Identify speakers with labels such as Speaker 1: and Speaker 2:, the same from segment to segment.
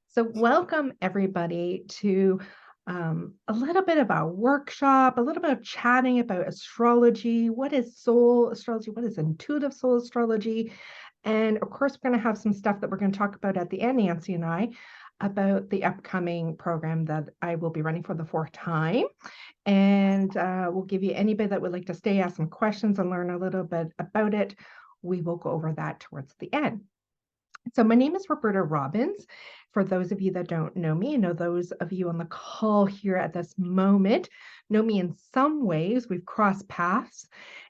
Speaker 1: So, welcome everybody to a little bit of our workshop, a little bit of chatting about astrology. What is soul astrology? What is intuitive soul astrology? And of course, we're going to have some stuff that we're going to talk about at the end, Nancy and I, about the upcoming program that I will be running for the fourth time. And we'll give you anybody that would like to stay, ask some questions, and learn a little bit about it. We will go over that towards the end. So my name is Roberta Robbins. For those of you that don't know me, I know those of you on the call here at this moment know me in some ways. We've crossed paths.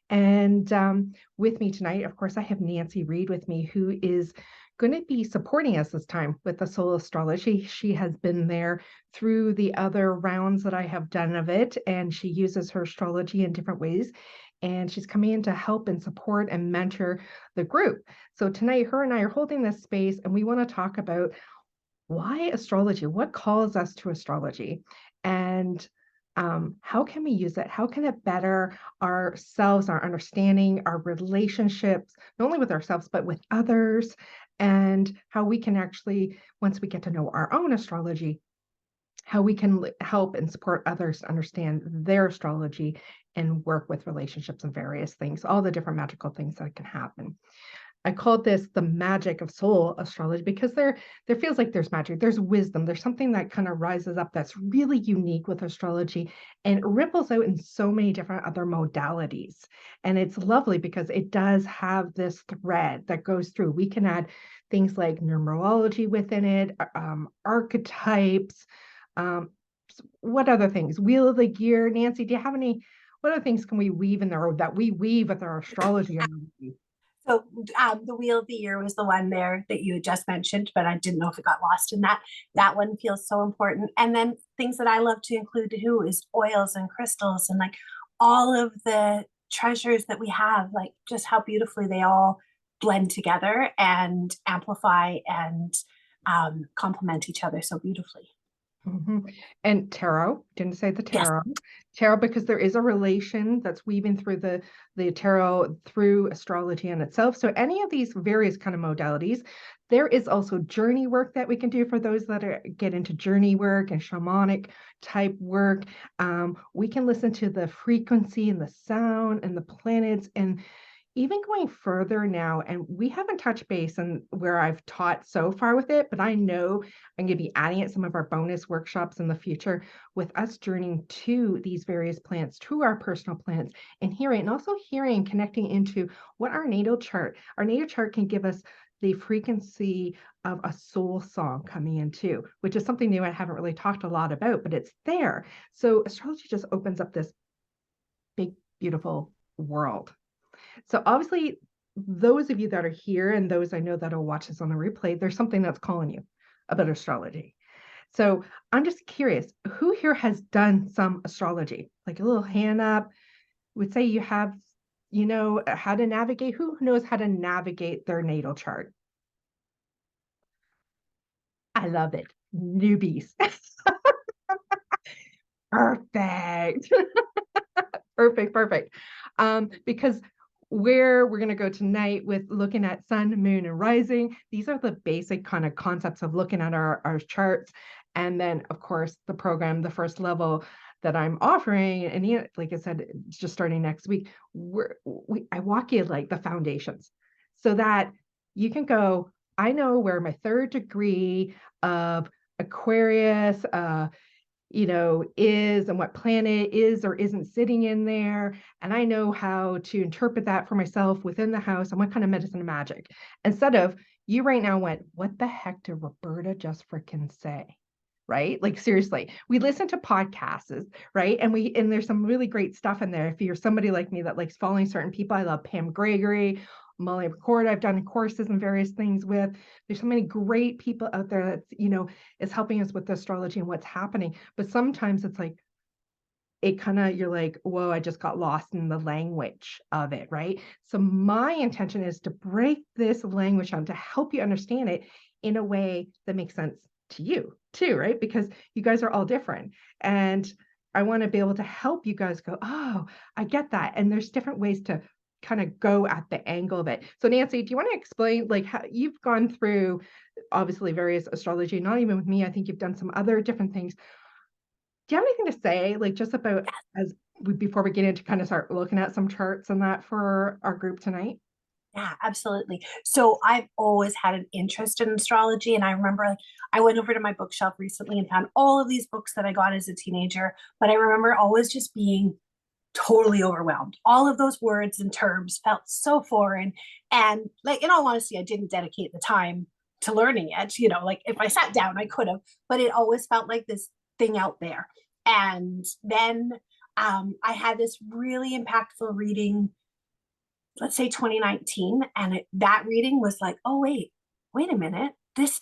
Speaker 1: And with me tonight, of course, I have Nancy Reed with me, who is going to be supporting us this time with the soul astrology. She has been there through the other rounds that I have done of it, and she uses her astrology in different ways. And she's coming in to help and support and mentor the group. So tonight, her and I are holding this space, and we want to talk about why astrology, what calls us to astrology, and how can we use it? How can it better ourselves, our understanding, our relationships, not only with ourselves, but with others, and how we can actually, once we get to know our own astrology, how we can help and support others to understand their astrology and work with relationships and various things, all the different magical things that can happen. I called this the magic of soul astrology because there feels like there's magic, there's wisdom, there's something that kind of rises up that's really unique with astrology, and it ripples out in so many different other modalities. And it's lovely because it does have this thread that goes through. We can add things like numerology within it, archetypes. Um, what other things? Wheel of the year. Nancy, do you have any? What other things can we weave in there, or that we weave with our astrology?
Speaker 2: So the wheel of the year was the one there that you had just mentioned, but I didn't know if it got lost in that. That one feels so important. And then things that I love to include too is oils and crystals and like all of the treasures that we have, like just how beautifully they all blend together and amplify and complement each other so beautifully.
Speaker 1: Mhm. And tarot, didn't say the
Speaker 2: Yes.
Speaker 1: tarot, because there is a relation that's weaving through the tarot through astrology in itself. So any of these various kind of modalities, there is also journey work that we can do for those that get into journey work and shamanic type work. We can listen to the frequency and the sound and the planets, and even going further now, and we haven't touched base on where I've taught so far with it, but I know I'm going to be adding it some of our bonus workshops in the future with us journeying to these various plants, to our personal plants, and hearing, and also hearing, connecting into what our natal chart can give us the frequency of a soul song coming in too, which is something new I haven't really talked a lot about, but it's there. So astrology just opens up this big, beautiful world. So obviously, those of you that are here and those I know that'll watch this on the replay, there's something that's calling you about astrology. So I'm just curious, who here has done some astrology? Like a little hand up, would say you have, how to navigate. Who knows how to navigate their natal chart? I love it. Newbies. Perfect. Perfect. Because where we're going to go tonight with looking at sun, moon, and rising, these are the basic kind of concepts of looking at our charts. And then, of course, the program, the first level that I'm offering, and like I said, it's just starting next week, I walk you like the foundations so that you can go, I know where my third degree of Aquarius, is and what planet is or isn't sitting in there. And I know how to interpret that for myself within the house and what kind of medicine and magic. Instead of you right now went, what the heck did Roberta just freaking say? Right? Like seriously, we listen to podcasts, right? And there's some really great stuff in there. If you're somebody like me that likes following certain people, I love Pam Gregory, Molly McCord. I've done courses and various things with. There's so many great people out there that's, is helping us with the astrology and what's happening. But sometimes it's like, it kind of, you're like, whoa, I just got lost in the language of it, right? So my intention is to break this language down to help you understand it in a way that makes sense to you too, right? Because you guys are all different. And I want to be able to help you guys go, oh, I get that. And there's different ways to kind of go at the angle of it. So Nancy, do you want to explain like how you've gone through obviously various astrology, not even with me, I think you've done some other different things. Do you have anything to say like just about as before we get into kind of start looking at some charts and that for our group tonight?
Speaker 2: Yeah, absolutely. So I've always had an interest in astrology. And I remember like I went over to my bookshelf recently and found all of these books that I got as a teenager. But I remember always just being totally overwhelmed. All of those words and terms felt so foreign. And like in all honesty, I didn't dedicate the time to learning it. You know, like if I sat down, I could have, but it always felt like this thing out there. And then I had this really impactful reading, let's say 2019, and that reading was like, oh wait a minute, this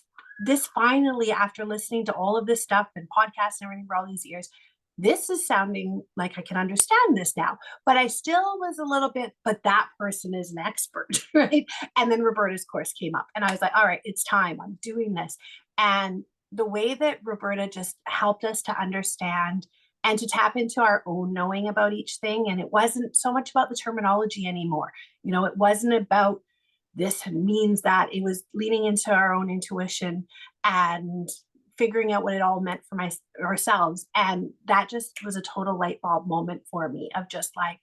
Speaker 2: finally, after listening to all of this stuff and podcasts and everything for all these years, this is sounding like I can understand this now. But I still was a little bit, but that person is an expert, right? And then Roberta's course came up, and I was like, all right, it's time. I'm doing this. And the way that Roberta just helped us to understand and to tap into our own knowing about each thing. And it wasn't so much about the terminology anymore. You know, it wasn't about this means that. It was leaning into our own intuition and figuring out what it all meant for ourselves. And that just was a total light bulb moment for me of just like,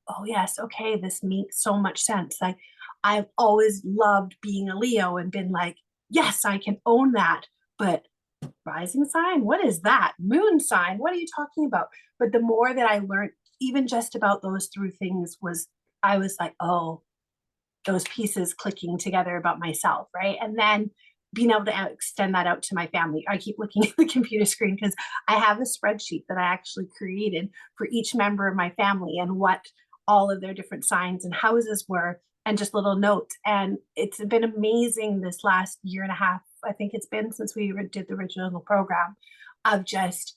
Speaker 2: oh yes, okay, this makes so much sense. Like I've always loved being a Leo and been like, yes, I can own that. But rising sign, what is that? Moon sign, what are you talking about? But the more that I learned, even just about those three things, was I was like, oh, those pieces clicking together about myself, right? And then being able to extend that out to my family. I keep looking at the computer screen because I have a spreadsheet that I actually created for each member of my family and what all of their different signs and houses were, and just little notes. And it's been amazing this last year and a half. I think it's been since we did the original program, of just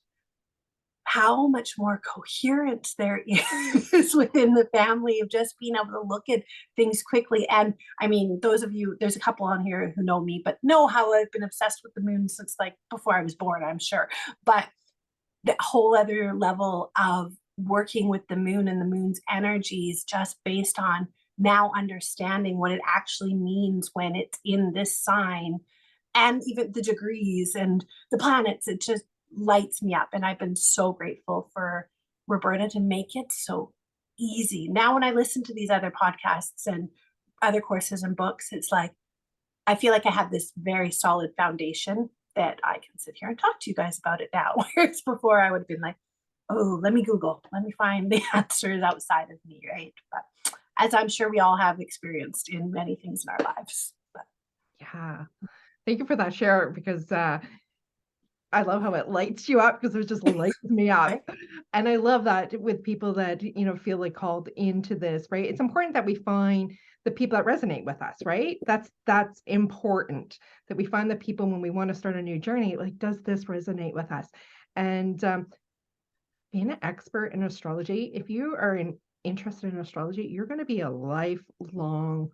Speaker 2: how much more coherence there is within the family, of just being able to look at things quickly. And I mean, those of you, there's a couple on here who know me, but know how I've been obsessed with the moon since like before I was born, I'm sure. But the whole other level of working with the moon and the moon's energies, just based on now understanding what it actually means when it's in this sign, and even the degrees and the planets, it just lights me up. And I've been so grateful for Roberta to make it so easy. Now, when I listen to these other podcasts and other courses and books, it's like I feel like I have this very solid foundation that I can sit here and talk to you guys about it now. Whereas before I would have been like, oh, let me Google, let me find the answers outside of me, right? But as I'm sure we all have experienced in many things in our lives. But
Speaker 1: Yeah. Thank you for that share because I love how it lights you up because it just lights me up.
Speaker 2: right?
Speaker 1: And I love that with people that, feel like called into this, right? It's important that we find the people that resonate with us, right? That's important that we find the people when we want to start a new journey, like, does this resonate with us? And being an expert in astrology, if you are interested in astrology, you're going to be a lifelong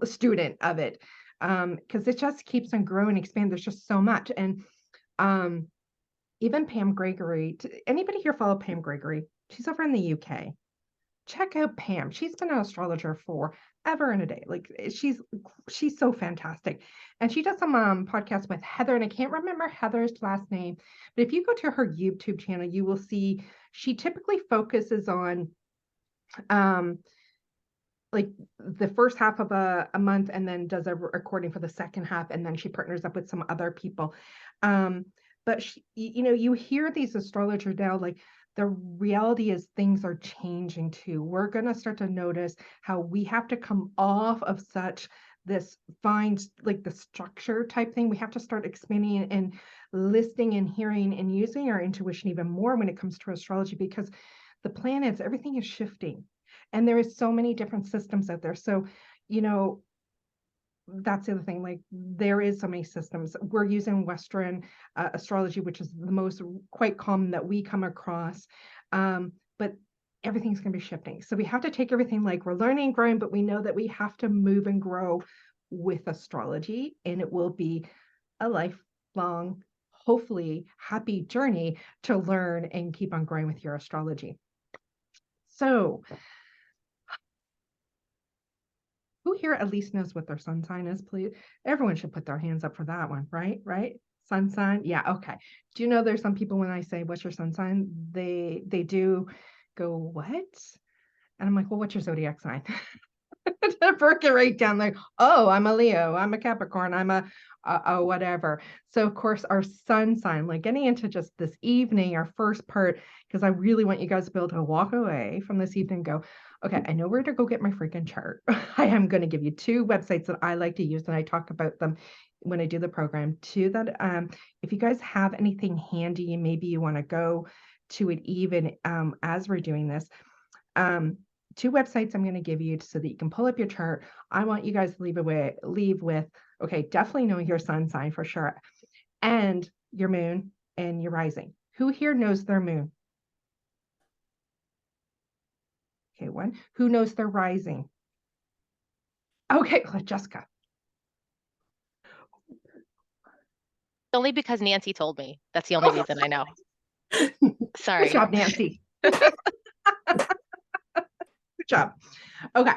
Speaker 1: student of it, because it just keeps on growing and expanding. There's just so much. And um, even Pam Gregory, anybody here follow Pam Gregory? She's over in the UK. Check out Pam. She's been an astrologer for ever and a day. Like she's so fantastic. And she does some podcasts with Heather, and I can't remember Heather's last name, but if you go to her YouTube channel, you will see she typically focuses on um like the first half of a month, and then does a recording for the second half, and then she partners up with some other people. But you hear these astrologers now, like the reality is things are changing too. We're going to start to notice how we have to come off of such this find like the structure type thing. We have to start expanding and listening and hearing and using our intuition even more when it comes to astrology, because the planets, everything is shifting, and there is so many different systems out there. So, you know, that's the other thing. Like there is so many systems. We're using Western astrology, which is the most quite common that we come across. But everything's going to be shifting. So we have to take everything like we're learning and growing, but we know that we have to move and grow with astrology, and it will be a lifelong, hopefully happy journey to learn and keep on growing with your astrology. So Who here at least knows what their sun sign is, please? Everyone should put their hands up for that one, right? Right? Sun sign. Yeah, okay. Do you know there's some people when I say what's your sun sign, they do go, what? And I'm like, well, what's your zodiac sign? To break it right down, like, oh, I'm a Leo, I'm a Capricorn, I'm a whatever. So of course our sun sign, like getting into just this evening, our first part, because I really want you guys to be able to walk away from this evening and go, okay, I know where to go get my freaking chart. I am going to give you two websites that I like to use, and I talk about them when I do the program too. That if you guys have anything handy, maybe you want to go to it even as we're doing this. Two websites I'm going to give you so that you can pull up your chart. I want you guys to leave with, okay, definitely know your sun sign for sure, and your moon and your rising. Who here knows their moon? Okay, one. Who knows their rising? Okay, Jessica.
Speaker 3: Only because Nancy told me. That's the only reason I know. Sorry.
Speaker 1: Good job, Nancy. Good job. Okay.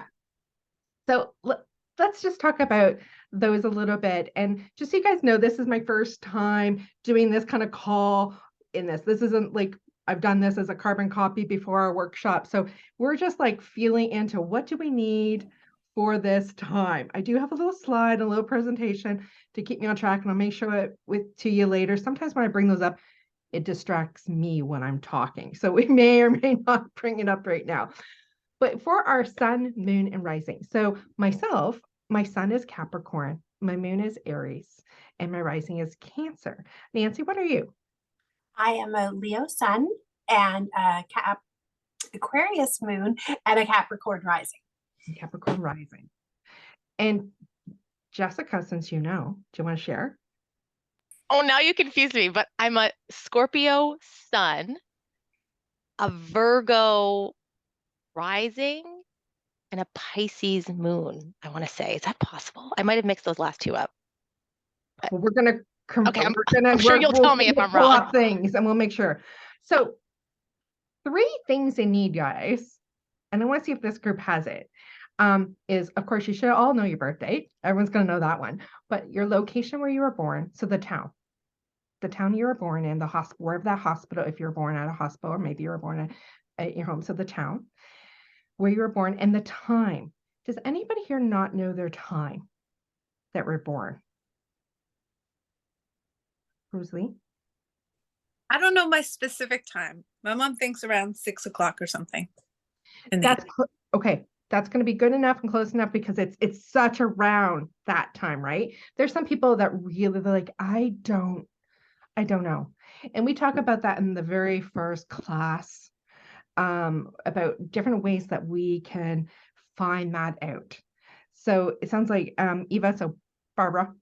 Speaker 1: So let's just talk about those a little bit. And just so you guys know, this is my first time doing this kind of call in this. This isn't like I've done this as a carbon copy before our workshop. So we're just like feeling into what do we need for this time. I do have a little slide, a little presentation to keep me on track, and I'll make sure it to you later. Sometimes when I bring those up, it distracts me when I'm talking. So we may or may not bring it up right now. But for our sun, moon, and rising. So myself, my sun is Capricorn, my moon is Aries, and my rising is Cancer. Nancy, what are you?
Speaker 2: I am a Leo sun and a Aquarius moon and a Capricorn rising.
Speaker 1: Capricorn rising. And Jessica, since you know, do you want to share?
Speaker 3: Oh, now you confused me, but I'm a Scorpio sun, a Virgo rising, and a Pisces moon, I want to say. Is that possible? I might have mixed those last two up.
Speaker 1: Well, we're gonna
Speaker 3: I'm sure you'll tell me if I'm
Speaker 1: pull
Speaker 3: wrong.
Speaker 1: up things and we'll make sure. So three things they need, guys, and I want to see if this group has it. Is of course you should all know your birthday. Everyone's gonna know that one, but your location where you were born, so the town you were born in, the hospital, wherever that hospital, if you're born at a hospital, or maybe you were born at your home, so the town where you were born and the time. Does anybody here not know their time that we're born? Rosalie?
Speaker 4: I don't know my specific time. My mom thinks around 6 o'clock or something.
Speaker 1: That's okay. That's going to be good enough and close enough because it's such around that time, right? There's some people that really, they're like, I don't know. And we talk about that in the very first class, about different ways that we can find that out. So it sounds like Eva, so Barbara,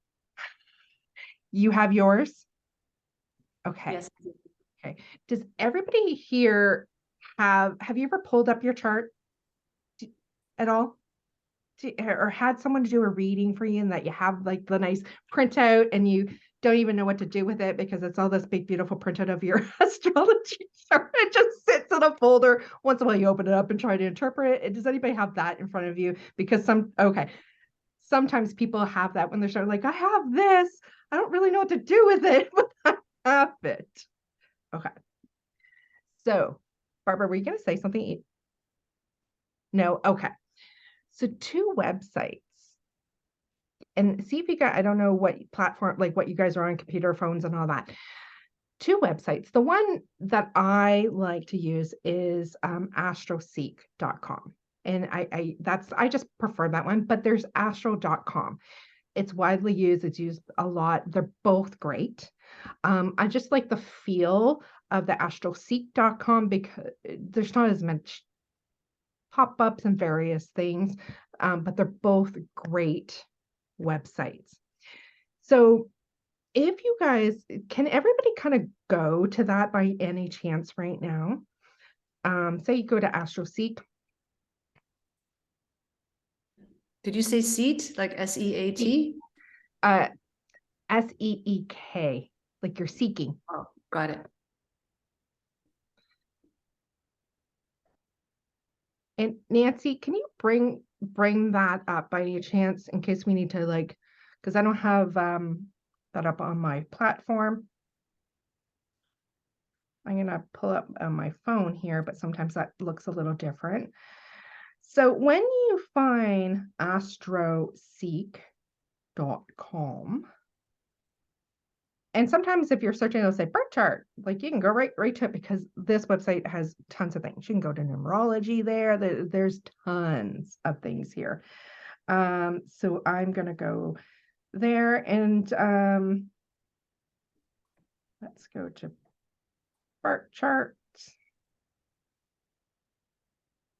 Speaker 1: you have yours? Okay.
Speaker 5: Yes.
Speaker 1: Okay. Does everybody here have you ever pulled up your chart at all? Or had someone to do a reading for you and that you have like the nice printout and you don't even know what to do with it because it's all this big, beautiful printout of your astrology chart. It just sits in a folder. Once in a while you open it up and try to interpret it. Does anybody have that in front of you? Because sometimes people have that when they're starting like, I have this. I don't really know what to do with it, but I have it. Okay. So, Barbara, were you going to say something? No? Okay. So two websites. And see if you got, I don't know what platform, like what you guys are on, computer, phones, and all that. Two websites. The one that I like to use is astroseek.com. And I just prefer that one, but there's astro.com. It's widely used. It's used a lot. They're both great. I just like the feel of the astroseek.com because there's not as much pop-ups and various things, but they're both great websites. So if you guys, can everybody kind of go to that by any chance right now? Say you go to AstroSeek.
Speaker 5: Did you say seat, like SEAT?
Speaker 1: SEEK, like you're seeking.
Speaker 5: Oh, got it.
Speaker 1: And Nancy, can you bring that up by any chance in case we need to like, because I don't have that up on my platform. I'm gonna pull up on my phone here, but sometimes that looks a little different. So when you find astroseek.com, and sometimes if you're searching, it'll say birth chart. Like you can go right to it because this website has tons of things. You can go to numerology there. There's tons of things here. So I'm gonna go there and let's go to birth chart.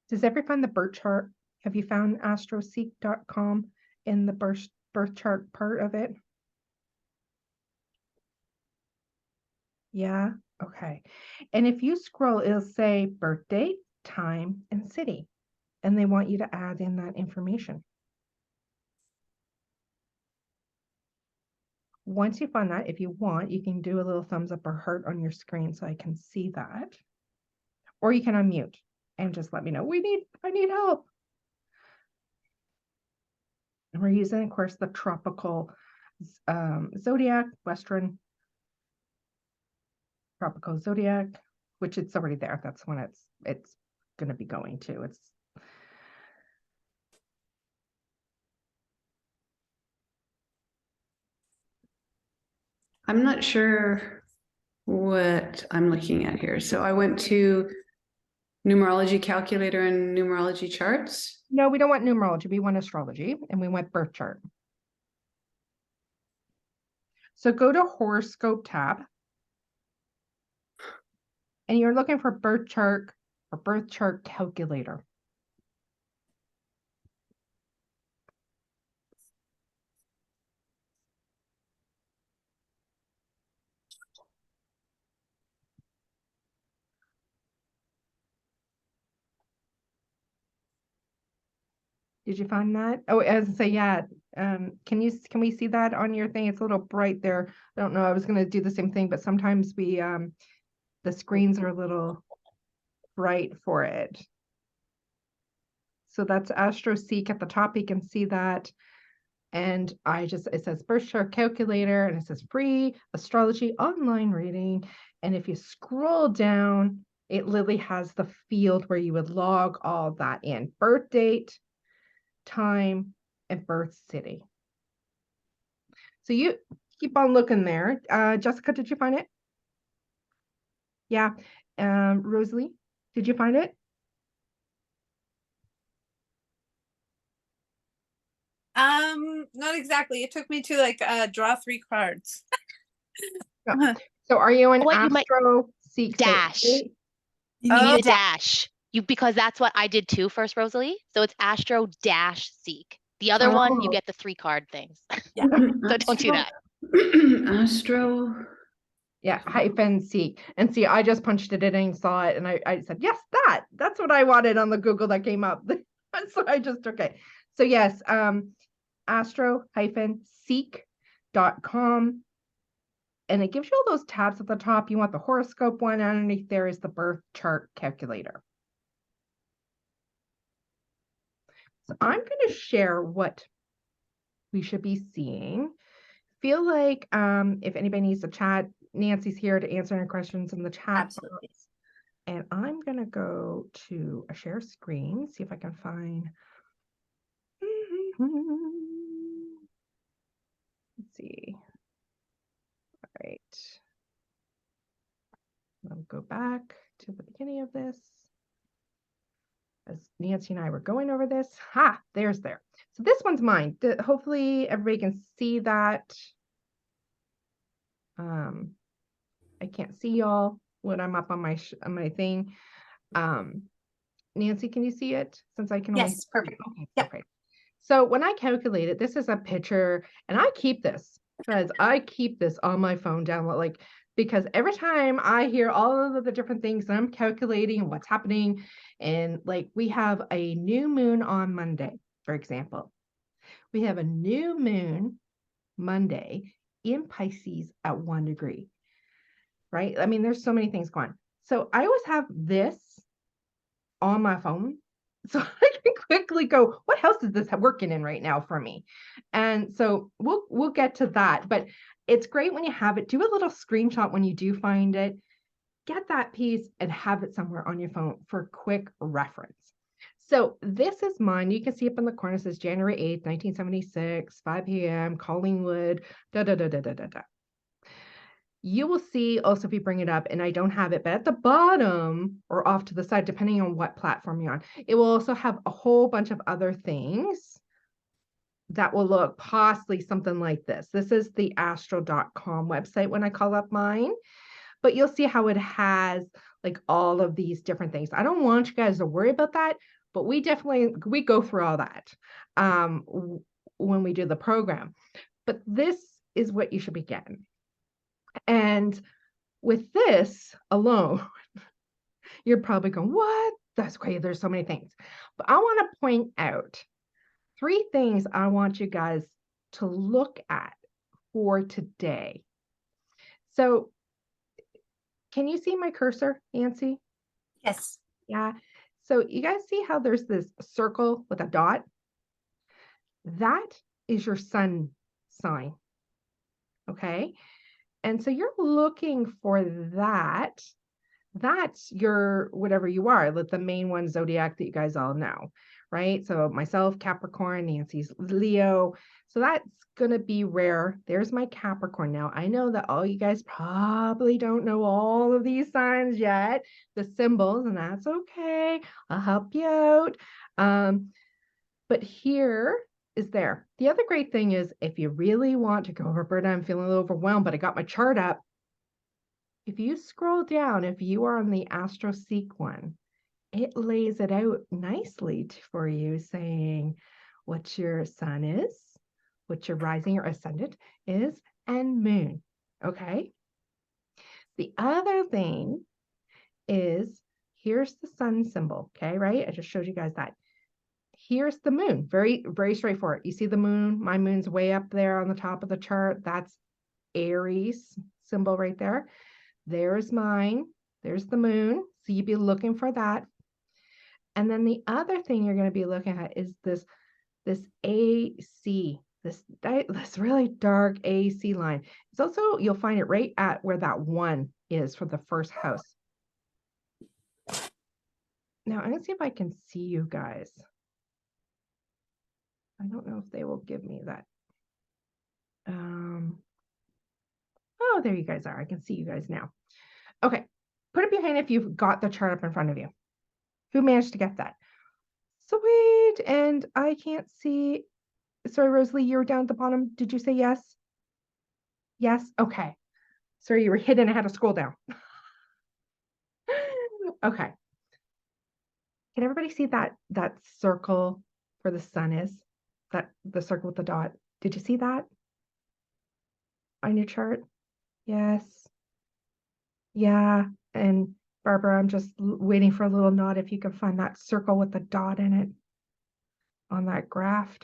Speaker 1: Does everyone find the birth chart? Have you found astroseek.com in the birth chart part of it? Yeah, okay. And if you scroll, it'll say birthday, time, and city. And they want you to add in that information. Once you find that, if you want, you can do a little thumbs up or heart on your screen so I can see that. Or you can unmute and just let me know. I need help. And we're using, of course, the tropical zodiac, Western tropical zodiac, which it's already there. That's when it's going to be going to.
Speaker 5: I'm not sure what I'm looking at here. So I went to numerology calculator and numerology charts.
Speaker 1: No, we don't want numerology. We want astrology, and we want birth chart. So go to horoscope tab, and you're looking for birth chart or birth chart calculator. Did you find that? Oh, as I say, yeah. Can we see that on your thing? It's a little bright there. I don't know. I was gonna do the same thing, but sometimes the screens are a little bright for it. So that's AstroSeek at the top. You can see that. And it says birth chart calculator, and it says free astrology online reading. And if you scroll down, it literally has the field where you would log all that in: birth date, time, and birth city. So you keep on looking there. Jessica, did you find it? Yeah. Rosalie, did you find it?
Speaker 4: Not exactly. It took me to like draw 3 cards.
Speaker 1: No. So are you an
Speaker 3: What you might
Speaker 1: Astro Seek
Speaker 3: dash.
Speaker 2: You
Speaker 3: You
Speaker 2: need
Speaker 3: need
Speaker 2: a
Speaker 3: a dash. Because that's what I did too first, Rosalie. So it's Astro dash Seek. The other one, you
Speaker 1: Oh.
Speaker 3: get the 3 card things.
Speaker 2: Yeah.
Speaker 3: So don't do that.
Speaker 5: Astro.
Speaker 1: Yeah, -seek. And see, I just punched it in and saw it, and I said, yes, that's what I wanted on the Google that came up. So I just took it. So yes, astro-seek.com. And it gives you all those tabs at the top. You want the horoscope one, underneath there is the birth chart calculator. So I'm going to share what we should be seeing. Feel like if anybody needs to chat, Nancy's here to answer any questions in the chat.
Speaker 2: Absolutely.
Speaker 1: Box. And I'm going to go to a share screen, see if I can find. Let's see. All right. I'll go back to the beginning of this. As Nancy and I were going over this. There's there. So this one's mine. Hopefully everybody can see that. I can't see y'all when I'm up on my thing. Nancy, can you see it? Since I can only
Speaker 2: Yes, perfect.
Speaker 1: Okay,
Speaker 2: Yep.
Speaker 1: perfect. So when I calculated, this is a picture, and I keep this, guys. I keep this on my phone download, because every time I hear all of the different things and I'm calculating what's happening, and we have a new moon on Monday, for example. We have a new moon Monday in Pisces at 1 degree, right? I mean, there's so many things going on. So I always have this on my phone so I can quickly go, what house is this working in right now for me? And so we'll get to that, but it's great when you have it. Do a little screenshot when you do find it. Get that piece and have it somewhere on your phone for quick reference. So this is mine. You can see up in the corner, it says January 8th, 1976, 5 p.m., Collingwood, da da da da da da da. You will see also if you bring it up, and I don't have it, but at the bottom or off to the side, depending on what platform you're on, it will also have a whole bunch of other things that will look possibly something like this. This is the astro.com website when I call up mine, but you'll see how it has like all of these different things. I don't want you guys to worry about that, but we go through all that when we do the program. But this is what you should be getting. And with this alone, you're probably going, what? That's great. There's so many things. But I want to point out 3 things I want you guys to look at for today. So can you see my cursor, Nancy?
Speaker 2: Yes.
Speaker 1: Yeah. So you guys see how there's this circle with a dot? That is your sun sign. Okay. And so you're looking for that. That's your whatever you are, like the main one zodiac that you guys all know, right? So myself, Capricorn, Nancy's Leo. So that's going to be rare. There's my Capricorn. Now, I know that all you guys probably don't know all of these signs yet, the symbols, and that's okay. I'll help you out. But here is there. The other great thing is if you really want to go, Roberta, I'm feeling a little overwhelmed, but I got my chart up. If you scroll down, if you are on the AstroSeek one, it lays it out nicely for you, saying what your sun is, what your rising or ascendant is, and moon. Okay. The other thing is here's the sun symbol. Okay, right? I just showed you guys that. Here's the moon. Very, very straightforward. You see the moon? My moon's way up there on the top of the chart. That's Aries symbol right there. There's mine. There's the moon. So you'd be looking for that. And then the other thing you're going to be looking at is this AC, this really dark AC line. It's also, you'll find it right at where that 1 is for the first house. Now I'm going to see if I can see you guys. I don't know if they will give me that. Oh, there you guys are. I can see you guys now. Okay. Put up your hand if you've got the chart up in front of you. Who managed to get that? Sweet. And I can't see. Sorry, Rosalie, you were down at the bottom. Did you say yes? Yes. Okay. Sorry, you were hidden. I had to scroll down. Okay. Can everybody see that circle where the sun is? That the circle with the dot. Did you see that on your chart? Yes. Yeah. And Barbara, I'm just waiting for a little nod if you can find that circle with the dot in it on that graph.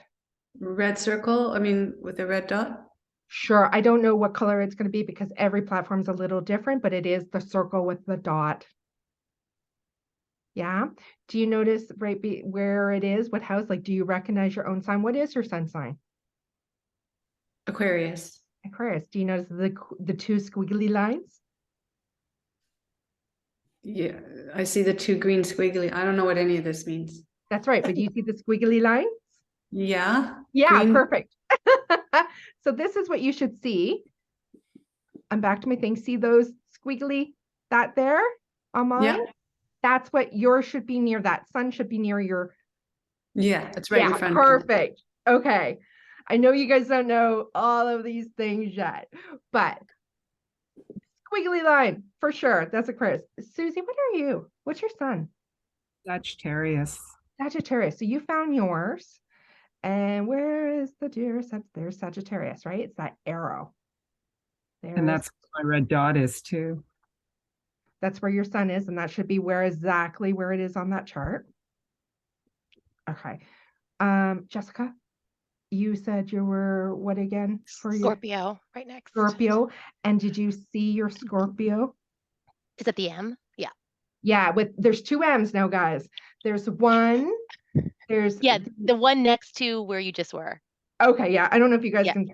Speaker 5: Red circle, I mean, with a red dot?
Speaker 1: Sure. I don't know what color it's going to be because every platform is a little different, but it is the circle with the dot. Yeah. Do you notice right where it is? What house? Like, do you recognize your own sign? What is your sun sign?
Speaker 5: Aquarius.
Speaker 1: Aquarius. Do you notice the 2 squiggly lines?
Speaker 5: Yeah, I see the 2 green squiggly. I don't know what any of this means.
Speaker 1: That's right. But do you see the squiggly lines?
Speaker 5: Yeah.
Speaker 1: Yeah,
Speaker 5: Green.
Speaker 1: perfect. So this is what you should see. I'm back to my thing. See those squiggly, that there on mine?
Speaker 5: Yeah.
Speaker 1: That's what yours should be near. That sun should be near your.
Speaker 5: Yeah, that's right in front.
Speaker 1: Perfect. Okay. I know you guys don't know all of these things yet, but squiggly line for sure. That's Aquarius. Susie, what are you? What's your sun?
Speaker 6: Sagittarius.
Speaker 1: Sagittarius. So you found yours. And where is the dear? There's Sagittarius, right? It's that arrow.
Speaker 6: And that's where my red dot is too.
Speaker 1: That's where your sun is, and that should be exactly where it is on that chart. Okay. Jessica, you said you were what again? For
Speaker 3: Scorpio, right next.
Speaker 1: Scorpio. And did you see your Scorpio?
Speaker 3: Is it the M? Yeah.
Speaker 1: Yeah, there's 2 M's now, guys. There's one. There's
Speaker 3: Yeah, the one next to where you just were.
Speaker 1: okay. Yeah, I don't know if you guys
Speaker 3: Yeah.
Speaker 1: can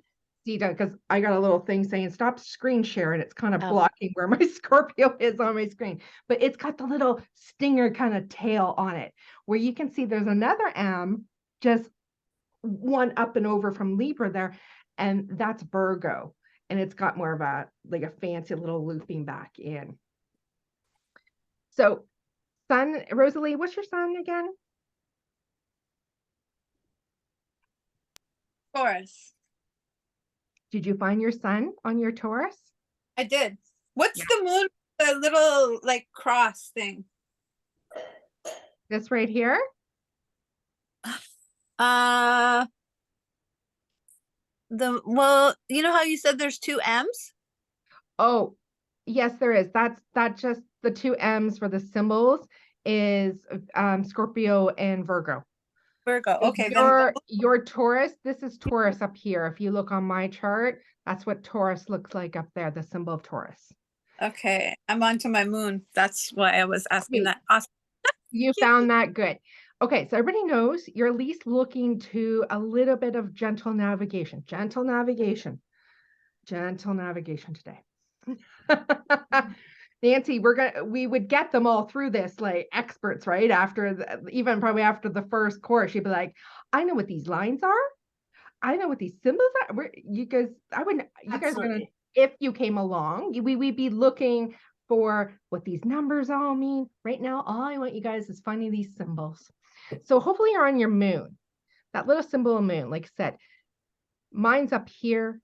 Speaker 1: see that because I got a little thing saying stop screen share, and it's kind of
Speaker 3: Oh.
Speaker 1: blocking where my Scorpio is on my screen. But it's got the little stinger kind of tail on it, where you can see there's another M, just one up and over from Libra there, and that's Virgo, and it's got more of a like a fancy little looping back in. So, sun, Rosalie, what's your sun again?
Speaker 4: Taurus.
Speaker 1: Did you find your sun on your Taurus?
Speaker 4: I did. What's the moon? The little like cross thing.
Speaker 1: This right here?
Speaker 4: Well, you know how you said there's two M's?
Speaker 1: Oh, yes, there is. That's just the two M's for the symbols is Scorpio and Virgo.
Speaker 4: Virgo.
Speaker 1: So
Speaker 4: Okay, then
Speaker 1: your Taurus, this is Taurus up here. If you look on my chart, that's what Taurus looks like up there, the symbol of Taurus.
Speaker 4: okay, I'm onto my moon. That's why I was asking
Speaker 1: Sweet.
Speaker 4: that. Awesome.
Speaker 1: You found that good. Okay, so everybody knows you're at least looking to a little bit of gentle navigation today. Nancy, we would get them all through this like experts, right? Even probably after the first course, you'd be like, I know what these lines are. I know what these symbols are. You guys are gonna,
Speaker 2: Absolutely.
Speaker 1: if you came along, we'd be looking for what these numbers all mean. Right now, all I want you guys is finding these symbols. So hopefully you're on your moon, that little symbol of moon. Like I said, mine's up here.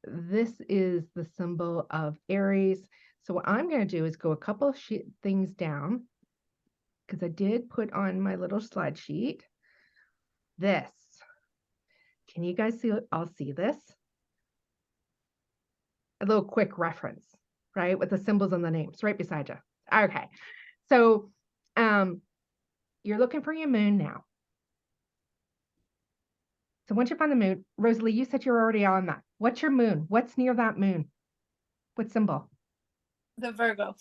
Speaker 1: This is the symbol of Aries. So what I'm going to do is go a couple of things down because I did put on my little slide sheet. This. Can you guys see? I'll see this. A little quick reference, right? With the symbols and the names right beside you. Okay. So you're looking for your moon now. So once you find the moon, Rosalie, you said you're already on that. What's your moon? What's near that moon? What symbol?
Speaker 4: The Virgo.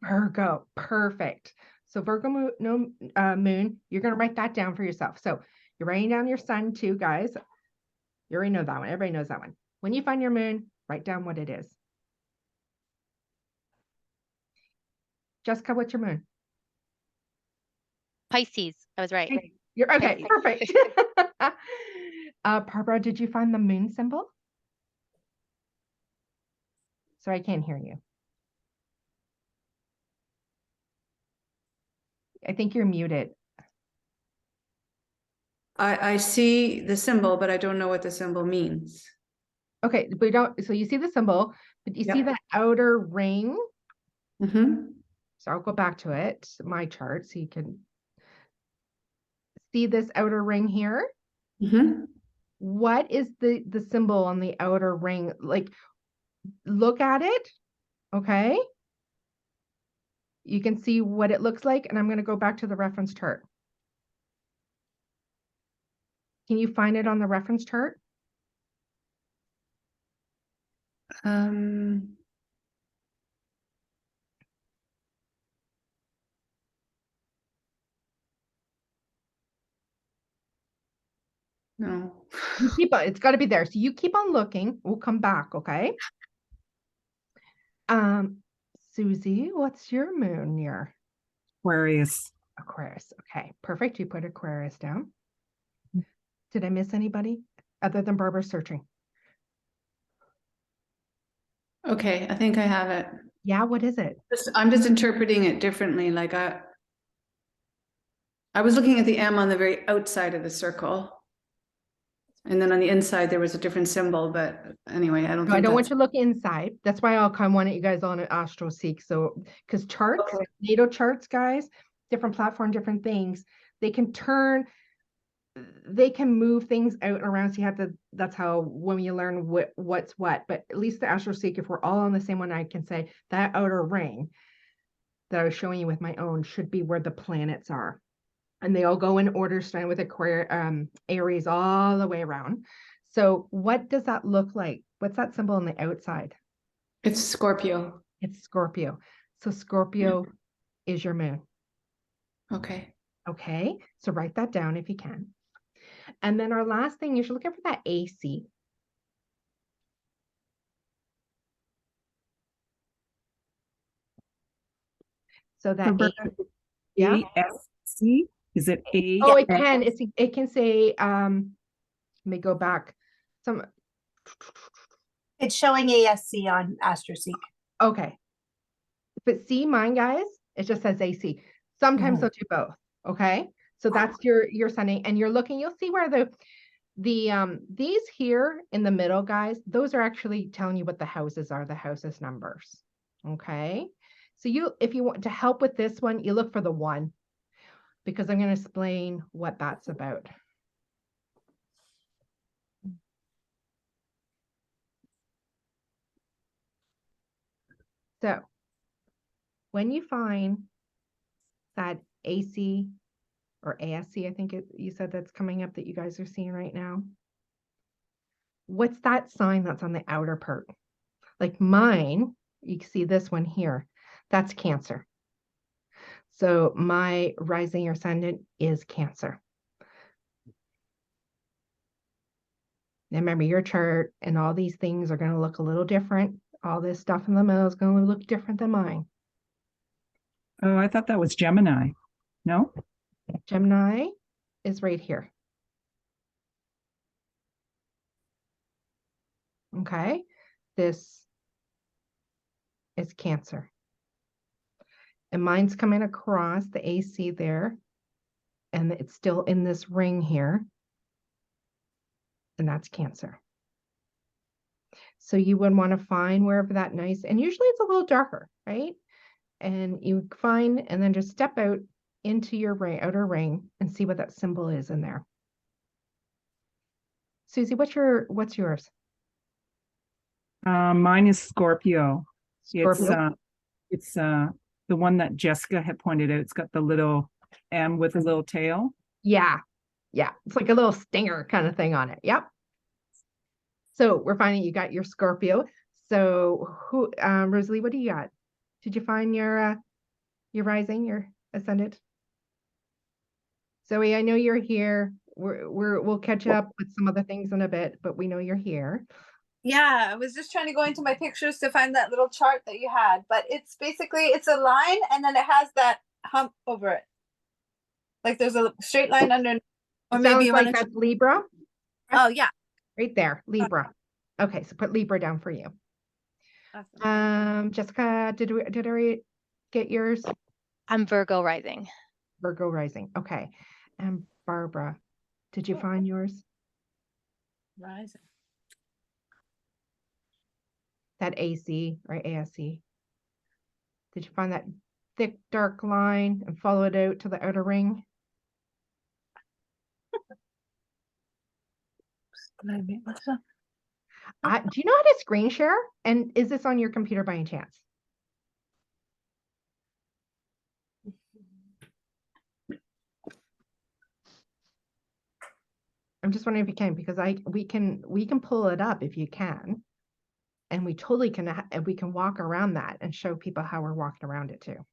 Speaker 1: Virgo. Perfect. So Virgo moon, you're going to write that down for yourself. So you're writing down your sun too, guys. You already know that one. Everybody knows that one. When you find your moon, write down what it is. Jessica, what's your moon?
Speaker 3: Pisces. I was right.
Speaker 1: You're okay.
Speaker 3: Pisces.
Speaker 1: Perfect. Barbara, did you find the moon symbol? Sorry, I can't hear you. I think you're muted.
Speaker 5: I see the symbol, but I don't know what the symbol means.
Speaker 1: Okay, but so you see the symbol, but you see
Speaker 5: Yep.
Speaker 1: that outer ring?
Speaker 5: Mm-hmm.
Speaker 1: So I'll go back to it, my chart, so you can see this outer ring here.
Speaker 5: Mm-hmm.
Speaker 1: What is the symbol on the outer ring? Like, look at it, okay? You can see what it looks like, and I'm going to go back to the reference chart. Can you find it on the reference chart?
Speaker 5: No.
Speaker 1: You keep on, it's got to be there. So you keep on looking. We'll come back, okay? Susie, what's your moon near?
Speaker 6: Aquarius.
Speaker 1: Aquarius. Okay, perfect. You put Aquarius down. Did I miss anybody other than Barbara searching?
Speaker 5: Okay, I think I have it.
Speaker 1: Yeah, what is it?
Speaker 5: I'm just interpreting it differently. Like I was looking at the M on the very outside of the circle. And then on the inside, there was a different symbol. But anyway, I don't
Speaker 1: No, I
Speaker 5: think
Speaker 1: don't want
Speaker 5: that's
Speaker 1: you to look inside. That's why I'll kind of want you guys on an Astro Seek. So, because charts,
Speaker 5: Okay.
Speaker 1: natal charts, guys, different platform, different things, they can move things out and around. So you have to, that's how, when you learn what's what, but at least the Astro Seek, if we're all on the same one, I can say that outer ring that I was showing you with my own should be where the planets are. And they all go in order, starting with Aries all the way around. So what does that look like? What's that symbol on the outside?
Speaker 5: it's Scorpio.
Speaker 1: It's Scorpio. So Scorpio is your moon.
Speaker 5: Okay.
Speaker 1: Okay, so write that down if you can. And then our last thing, you should look out for that AC. So that
Speaker 6: Roberta,
Speaker 1: yeah.
Speaker 6: ASC? Is it A?
Speaker 1: Oh, it can. It can say let me go back. Some
Speaker 2: It's showing ASC on AstroSeek.
Speaker 1: okay. If it's C, mine guys, it just says AC. Sometimes they'll do both. Okay. So that's your sending, and you're looking, you'll see where the these here in the middle, guys, those are actually telling you what the houses are, the houses numbers. Okay. So if you want to help with this one, you look for the 1, because I'm going to explain what that's about. So when you find that AC or ASC, I think you said that's coming up that you guys are seeing right now. What's that sign that's on the outer part? Like mine, you can see this one here. That's Cancer. So my rising or ascendant is Cancer. Now remember, your chart and all these things are going to look a little different. All this stuff in the middle is going to look different than mine.
Speaker 6: Oh, I thought that was Gemini. No?
Speaker 1: Gemini is right here. Okay. This is Cancer. And mine's coming across the AC there. And it's still in this ring here. And that's Cancer. So you would want to find wherever that nice, and usually it's a little darker, right? And you find, and then just step out into your ring, outer ring, and see what that symbol is in there. Susie, what's yours?
Speaker 6: Mine is Scorpio.
Speaker 1: Scorpio?
Speaker 6: It's the one that Jessica had pointed out. It's got the little M with a little tail.
Speaker 1: Yeah. Yeah. It's like a little stinger kind of thing on it. Yep. So we're finding you got your Scorpio. So Rosalie, what do you got? Did you find your rising, your ascendant? Zoe, I know you're here. We'll catch up with some other things in a bit, but we know you're here.
Speaker 4: Yeah, I was just trying to go into my pictures to find that little chart that you had, but it's basically, it's a line and then it has that hump over it. Like there's a straight line under, or
Speaker 1: It
Speaker 4: maybe
Speaker 1: sounds
Speaker 4: you
Speaker 1: like
Speaker 4: want to.
Speaker 1: that's Libra.
Speaker 4: Oh yeah.
Speaker 1: Right there, Libra. Okay, so put Libra down for you.
Speaker 4: Awesome.
Speaker 1: Jessica, did I get yours?
Speaker 3: I'm Virgo rising.
Speaker 1: Virgo rising. Okay. And Barbara, did you find yours?
Speaker 4: Rising.
Speaker 1: That AC or ASC. Did you find that thick dark line and follow it out to the outer ring?
Speaker 4: Can I make myself?
Speaker 1: Do you know how to screen share? And is this on your computer by any chance? I'm just wondering if you can, because we can pull it up if you can, and we totally can. We can walk around that and show people how we're walking around it too.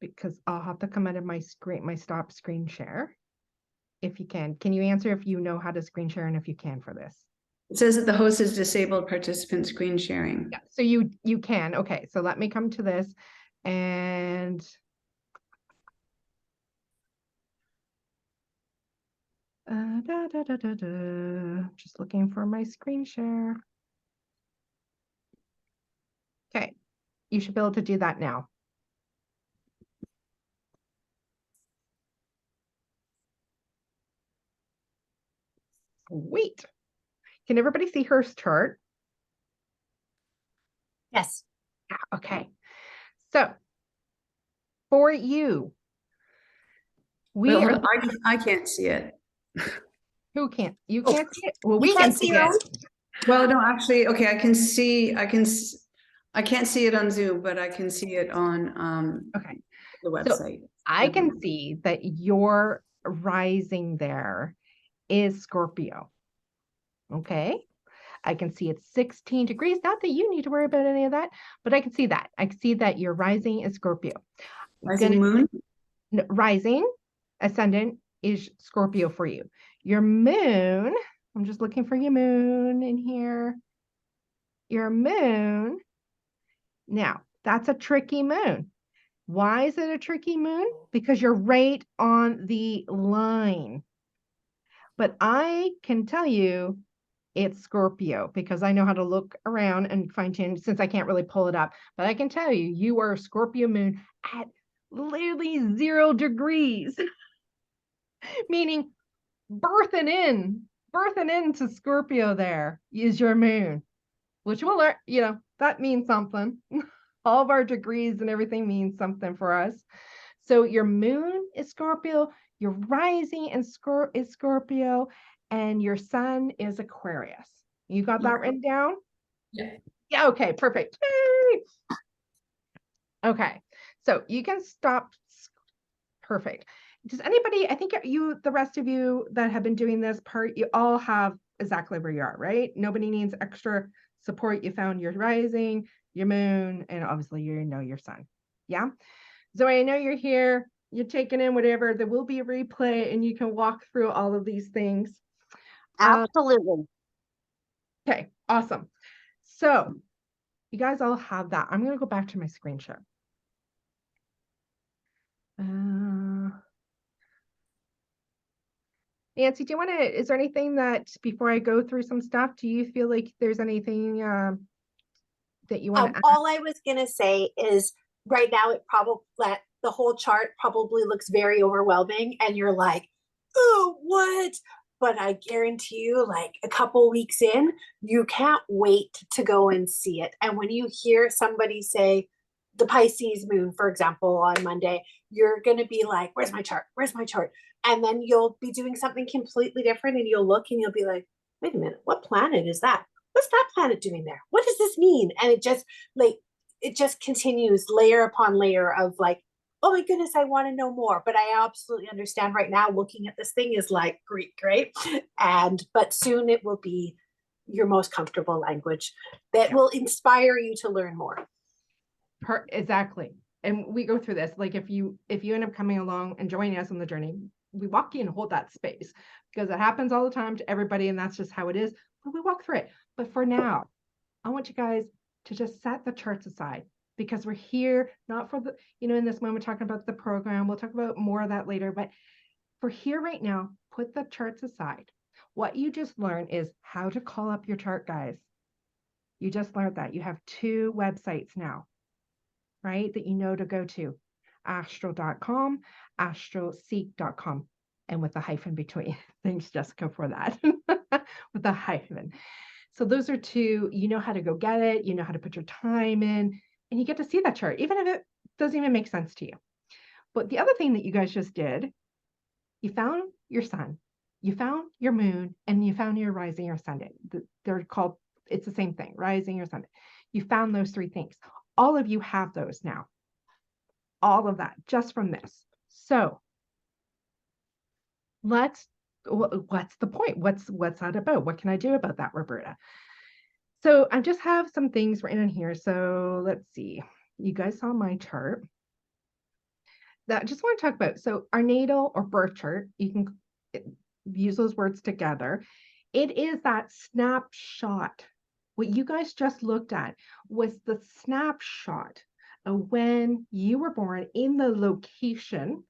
Speaker 1: Because I'll have to come out of my stop screen share. If you can you answer if you know how to screen share and if you can for this?
Speaker 5: It says that the host has disabled participant screen sharing.
Speaker 1: Yeah, so you can. Okay, so let me come to this and just looking for my screen share. Okay, you should be able to do that now. Sweet. Can everybody see her chart?
Speaker 2: Yes.
Speaker 1: Yeah, okay. So for you,
Speaker 5: I can't see it.
Speaker 1: who can't? You can't see it? Well, we
Speaker 2: You
Speaker 1: can
Speaker 2: can't
Speaker 1: see
Speaker 2: see your own?
Speaker 1: it.
Speaker 5: Well, no, actually, okay, I can't see it on Zoom, but I can see it on
Speaker 1: Okay.
Speaker 5: the website.
Speaker 1: I can see that your rising there is Scorpio. Okay. I can see it's 16 degrees. Not that you need to worry about any of that, but I can see that. I can see that your rising is Scorpio.
Speaker 5: Rising moon?
Speaker 1: Rising ascendant is Scorpio for you. Your moon, I'm just looking for your moon in here. Your moon, now that's a tricky moon. Why is it a tricky moon? Because you're right on the line. But I can tell you it's Scorpio because I know how to look around and fine tune since I can't really pull it up. But I can tell you, you are a Scorpio moon at literally 0 degrees, meaning birthing into Scorpio there is your moon, which will learn, that means something. All of our degrees and everything means something for us. So your moon is Scorpio, your rising is Scorpio, and your sun is Aquarius. You got that written down?
Speaker 5: Yeah.
Speaker 1: Yeah, okay, perfect. Yay! Okay, so you can stop. Perfect. Does anybody, I think the rest of you that have been doing this part, you all have exactly where you are, right? Nobody needs extra support. You found your rising, your moon, and obviously you know your sun. Yeah. Zoe, I know you're here. You're taking in whatever. There will be a replay and you can walk through all of these things.
Speaker 7: Absolutely.
Speaker 1: Okay, awesome. So you guys all have that. I'm going to go back to my screen share. Nancy, do you want to, is there anything that before I go through some stuff, do you feel like there's anything that you want to add?
Speaker 2: All I was gonna say is right now it probably the whole chart probably looks very overwhelming and you're like, oh, what? But I guarantee you, like a couple weeks in, you can't wait to go and see it. And when you hear somebody say the Pisces moon, for example, on Monday, you're gonna be like, where's my chart? Where's my chart? And then you'll be doing something completely different and you'll look and you'll be like, wait a minute, what planet is that? What's that planet doing there? What does this mean? And it just continues layer upon layer of like, oh my goodness, I want to know more. But I absolutely understand right now looking at this thing is like Greek, right? But soon it will be your most comfortable language that will inspire you to learn more.
Speaker 1: Exactly. And we go through this, like if you end up coming along and joining us on the journey, we walk in and hold that space because it happens all the time to everybody and that's just how it is. But we walk through it. But for now, I want you guys to just set the charts aside because we're here not for the, in this moment talking about the program. We'll talk about more of that later, but for here right now, put the charts aside. What you just learned is how to call up your chart, guys. You just learned that. You have 2 websites now, right, that you know to go to. Astro.com, astroseek.com, and with a hyphen between. Thanks, Jessica, for that. With a hyphen. So those are 2, you know how to go get it, you know how to put your time in, and you get to see that chart, even if it doesn't even make sense to you. But the other thing that you guys just did, you found your sun, you found your moon, and you found your rising or ascendant. They're called, it's the same thing, rising or ascendant. You found those 3 things. All of you have those now. All of that just from this. So what's the point? What's that about? What can I do about that, Roberta? So I just have some things written in here. So let's see. You guys saw my chart. That I just want to talk about. So our natal or birth chart, you can use those words together. It is that snapshot. What you guys just looked at was the snapshot of when you were born in the location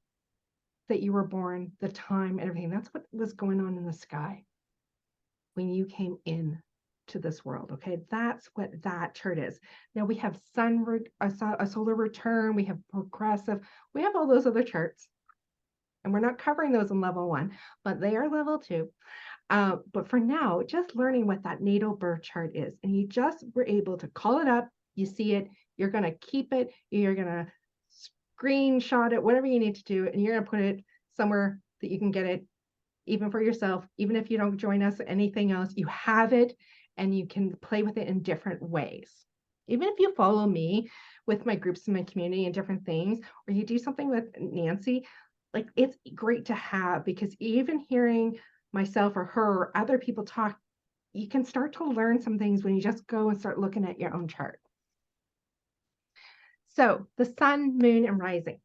Speaker 1: that you were born, the time and everything. That's what was going on in the sky when you came in to this world. Okay, that's what that chart is. Now we have a solar return, we have progressive, we have all those other charts, and we're not covering those in level 1, but they are level 2. But for now, just learning what that natal birth chart is, and you just were able to call it up, you see it, you're going to keep it, you're going to screenshot it, whatever you need to do, and you're going to put it somewhere that you can get it, even for yourself, even if you don't join us, anything else, you have it, and you can play with it in different ways. Even if you follow me with my groups in my community and different things, or you do something with Nancy, like it's great to have, because even hearing myself or her or other people talk you can start to learn some things when you just go and start looking at your own chart. So the sun, moon, and rising.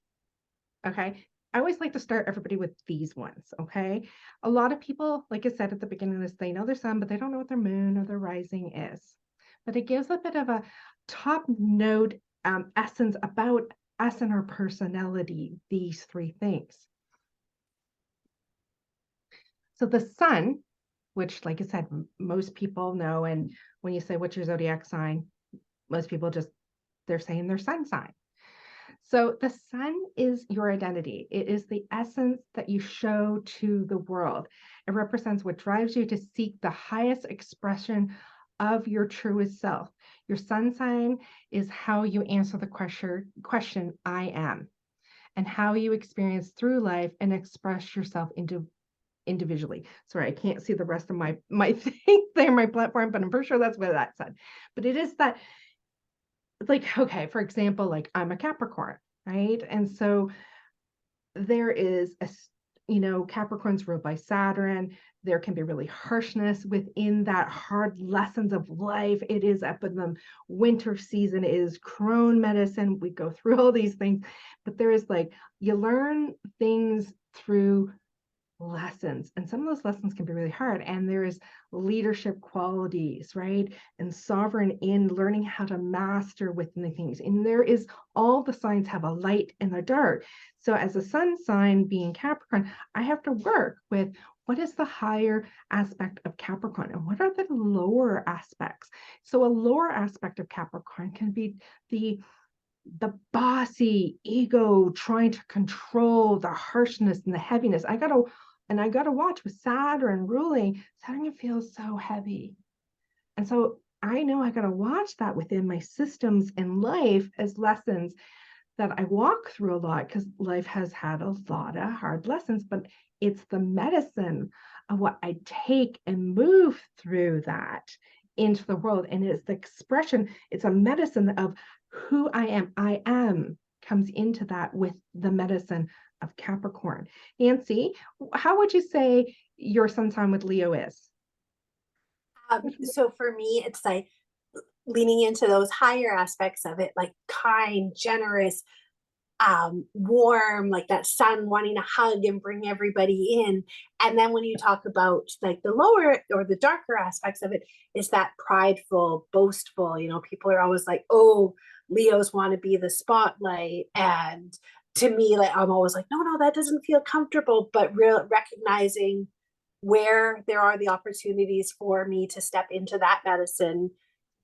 Speaker 1: Okay. I always like to start everybody with these ones. Okay. A lot of people, like I said at the beginning of this, they know their sun, but they don't know what their moon or their rising is. But it gives a bit of a top note essence about us and our personality, these three things. So the sun, which, like I said, most people know. And when you say, what's your zodiac sign? Most people just, they're saying their sun sign. So the sun is your identity. It is the essence that you show to the world. It represents what drives you to seek the highest expression of your truest self. Your sun sign is how you answer the question, I am, and how you experience through life and express yourself individually. Sorry, I can't see the rest of my thing there, my platform, but I'm pretty sure that's what that said. But it is that, like, okay, for example, like I'm a Capricorn, right? And so there is Capricorn's ruled by Saturn. There can be really harshness within that, hard lessons of life. It is up in the winter season, it is crone medicine. We go through all these things, but there is like, you learn things through lessons, and some of those lessons can be really hard. And there is leadership qualities, right, and sovereign in learning how to master within the things. And there is, all the signs have a light and a dark. So as a sun sign, being Capricorn, I have to work with what is the higher aspect of Capricorn and what are the lower aspects. So a lower aspect of Capricorn can be the bossy ego, trying to control, the harshness and the heaviness. I gotta watch with Saturn ruling. Saturn feels so heavy. And so I know I gotta watch that within my systems in life as lessons that I walk through a lot, because life has had a lot of hard lessons, but it's the medicine of what I take and move through that into the world. And it's the expression, it's a medicine of who I am. I am comes into that with the medicine of Capricorn. Nancy, how would you say your sun sign with Leo is?
Speaker 2: So for me, it's like leaning into those higher aspects of it, like kind, generous, warm, like that sun wanting to hug and bring everybody in. And then when you talk about like the lower or the darker aspects of it, is that prideful, boastful. People are always like, oh, Leos want to be the spotlight. And to me, like, I'm always like, no, that doesn't feel comfortable. But recognizing where there are the opportunities for me to step into that medicine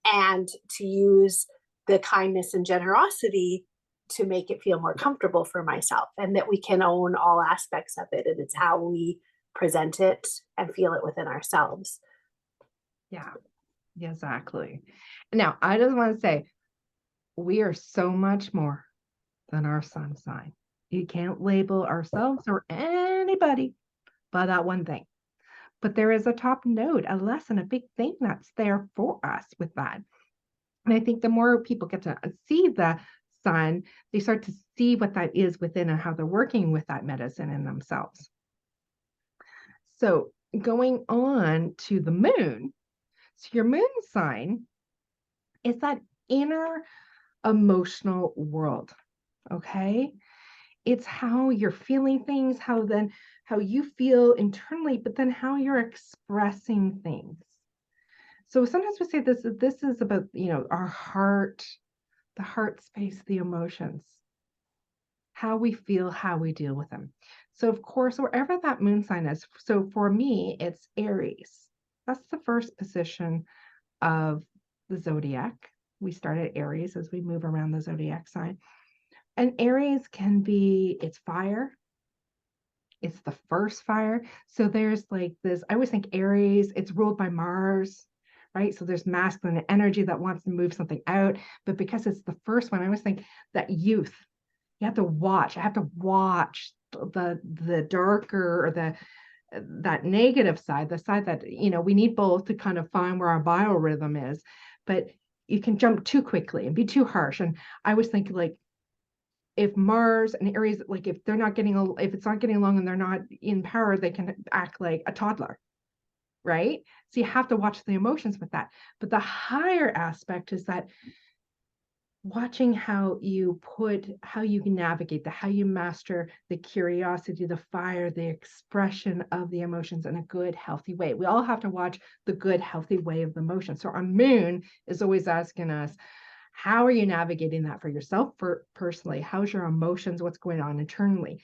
Speaker 2: and to use the kindness and generosity to make it feel more comfortable for myself, and that we can own all aspects of it, and it's how we present it and feel it within ourselves.
Speaker 1: Yeah, exactly. Now, I just want to say, we are so much more than our sun sign. You can't label ourselves or anybody by that one thing. But there is a top note, a lesson, a big thing that's there for us with that. And I think the more people get to see the sun, they start to see what that is within and how they're working with that medicine in themselves. So going on to the moon. So your moon sign is that inner emotional world. Okay. It's how you're feeling things, how you feel internally, but then how you're expressing things. So sometimes we say this is about, our heart, the heart space, the emotions, how we feel, how we deal with them. So of course, wherever that moon sign is, so for me, it's Aries. That's the first position of the zodiac. We start at Aries as we move around the zodiac sign. And Aries can be, it's fire. It's the first fire. So there's like this, I always think Aries, it's ruled by Mars, right? So there's masculine energy that wants to move something out. But because it's the first one, I always think that youth, you have to watch. I have to watch the darker or that negative side, the side that, we need both to kind of find where our biorhythm is. But you can jump too quickly and be too harsh. And I was thinking, like, if Mars and Aries, like if it's not getting along and they're not in power, they can act like a toddler. right? So you have to watch the emotions with that. But the higher aspect is that watching how you navigate how you master the curiosity, the fire, the expression of the emotions in a good, healthy way. We all have to watch the good, healthy way of the emotion. So our moon is always asking us, how are you navigating that for yourself, for personally? How's your emotions? What's going on internally?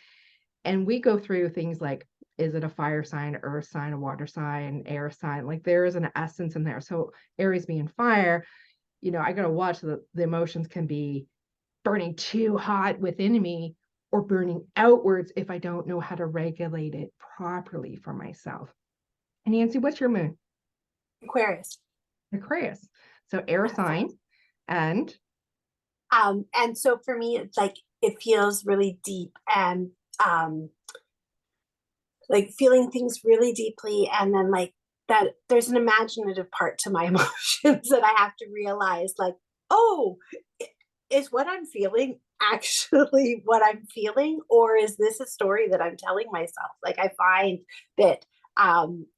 Speaker 1: And we go through things like, is it a fire sign, earth sign, a water sign, air sign? Like there is an essence in there. So Aries being fire, I got to watch the emotions can be burning too hot within me or burning outwards if I don't know how to regulate it properly for myself. And Nancy, what's your moon?
Speaker 2: Aquarius.
Speaker 1: Aquarius. So air sign. And
Speaker 2: so for me, it's like, it feels really deep and like feeling things really deeply. And then like that there's an imaginative part to my emotions that I have to realize, like, oh, is what I'm feeling actually what I'm feeling? Or is this a story that I'm telling myself? Like I find that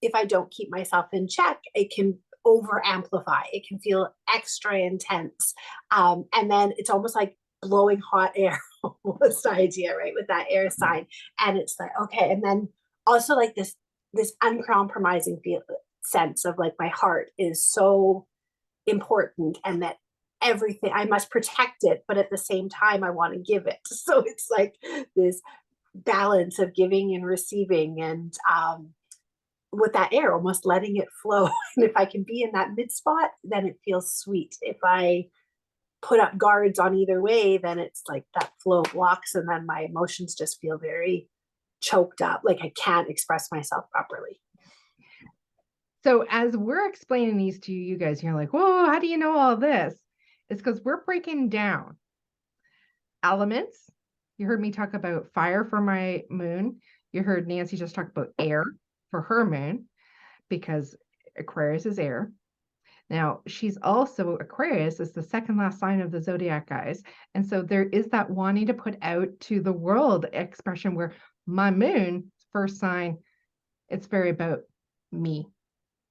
Speaker 2: if I don't keep myself in check, it can over amplify. It can feel extra intense. And then it's almost like blowing hot air, almost the idea, right? With that air sign. And it's like, okay. And then also like this uncompromising sense of like my heart is so important, and that everything I must protect it, but at the same time I want to give it. So it's like this balance of giving and receiving, and with that air, almost letting it flow. And if I can be in that mid spot, then it feels sweet. If I put up guards on either way, then it's like that flow blocks, and then my emotions just feel very choked up, like I can't express myself properly.
Speaker 1: so as we're explaining these to you guys, you're like, whoa, how do you know all this? It's because we're breaking down elements. You heard me talk about fire for my moon. You heard Nancy just talk about air for her moon, because Aquarius is air. Now, she's also Aquarius is the second last sign of the zodiac, guys. And so there is that wanting to put out to the world expression where my moon, first sign, it's very about me.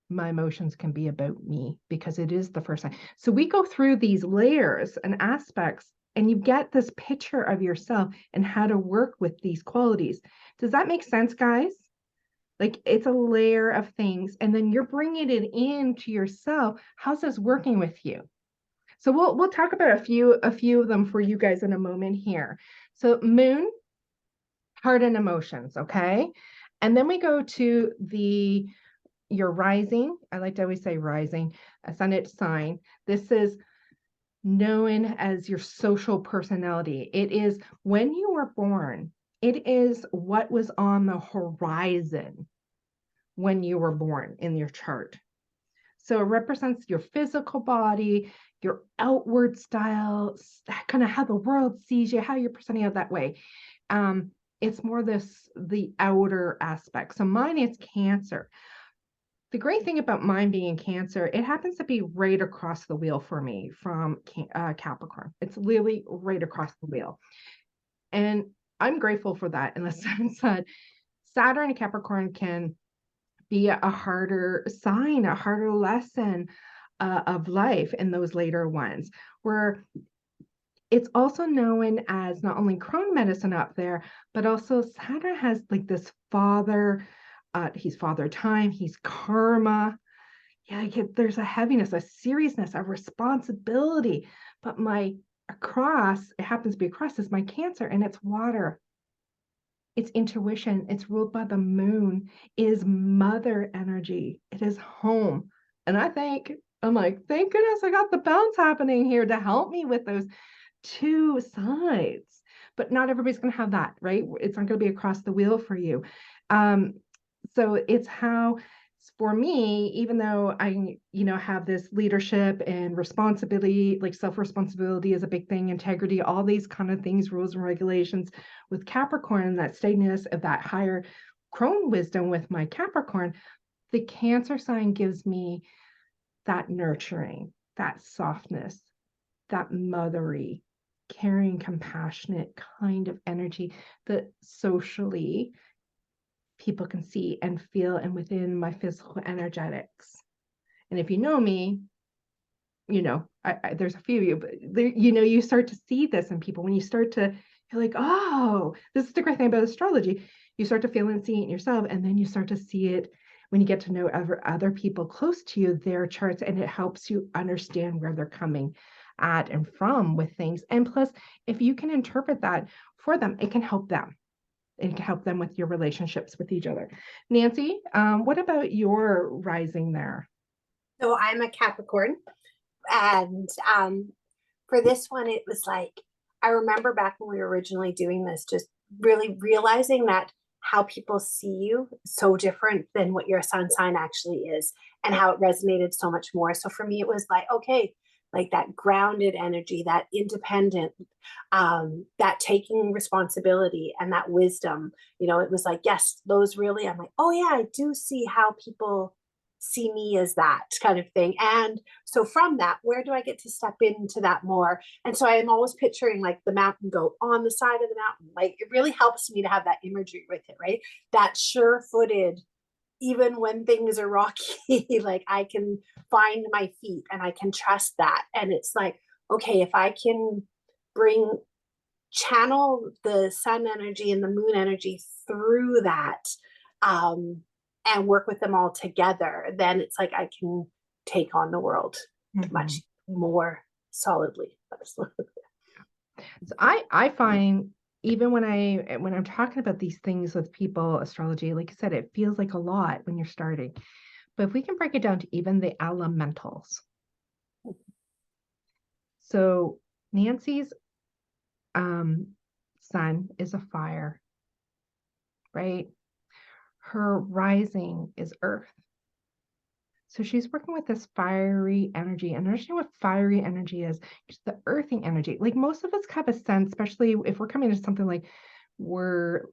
Speaker 1: My emotions can be about me because it is the first sign. So we go through these layers and aspects, and you get this picture of yourself and how to work with these qualities. Does that make sense, guys? Like it's a layer of things, and then you're bringing it into yourself. How's this working with you? So we'll talk about a few of them for you guys in a moment here. So moon, heart and emotions, okay? And then we go to your rising. I like to always say rising, ascendant sign. This is known as your social personality. It is when you were born. It is what was on the horizon when you were born in your chart. So it represents your physical body, your outward style, kind of how the world sees you, how you're presenting out that way. It's more the outer aspect. So mine is Cancer. The great thing about mine being Cancer, it happens to be right across the wheel for me from Capricorn. It's literally right across the wheel. And I'm grateful for that in the sense that Saturn and Capricorn can be a harder sign, a harder lesson of life in those later ones, where it's also known as not only crone medicine up there, but also Saturn has like this father, he's father time, he's karma. Yeah, there's a heaviness, a seriousness, a responsibility. But my it happens to be across, is my Cancer, and it's water. It's intuition. It's ruled by the moon. It is mother energy. It is home. And I'm like, thank goodness I got the bounce happening here to help me with those two sides. But not everybody's going to have that, right? It's not going to be across the wheel for you. So it's how, for me, even though I, have this leadership and responsibility, like self-responsibility is a big thing, integrity, all these kind of things, rules and regulations with Capricorn, that steadiness of that higher crone wisdom with my Capricorn, the Cancer sign gives me that nurturing, that softness, that mothery, caring, compassionate kind of energy that socially people can see and feel and within my physical energetics. And if you know me, you know, there's a few of you, but there, you know, you start to see this in people when you start to feel like, oh, this is the great thing about astrology. You start to feel and see it in yourself, and then you start to see it when you get to know other people close to you, their charts, and it helps you understand where they're coming at and from with things. And plus, if you can interpret that for them, it can help them. It can help them with your relationships with each other. Nancy, what about your rising there?
Speaker 2: So I'm a Capricorn, and for this one, it was like, I remember back when we were originally doing this, just really realizing that how people see you is so different than what your sun sign actually is, and how it resonated so much more. So for me, it was like, okay, like that grounded energy, that independent, that taking responsibility and that wisdom, you know, it was like, yes, those really, I'm like, oh yeah, I do see how people see me as that kind of thing. And so from that, where do I get to step into that more? And so I am always picturing like the mountain goat on the side of the mountain. Like it really helps me to have that imagery with it, right? That sure-footed, even when things are rocky, like I can find my feet and I can trust that. And it's like, okay, if I can channel the sun energy and the moon energy through that, and work with them all together, then it's like I can take on the world much more solidly.
Speaker 1: So I find even when I'm talking about these things with people, astrology, like I said, it feels like a lot when you're starting. But if we can break it down to even the elementals. So Nancy's sun is a fire, right? Her rising is earth. So she's working with this fiery energy, and understand what fiery energy is. It's the earthing energy. Like most of us have a sense, especially if we're coming to something like we're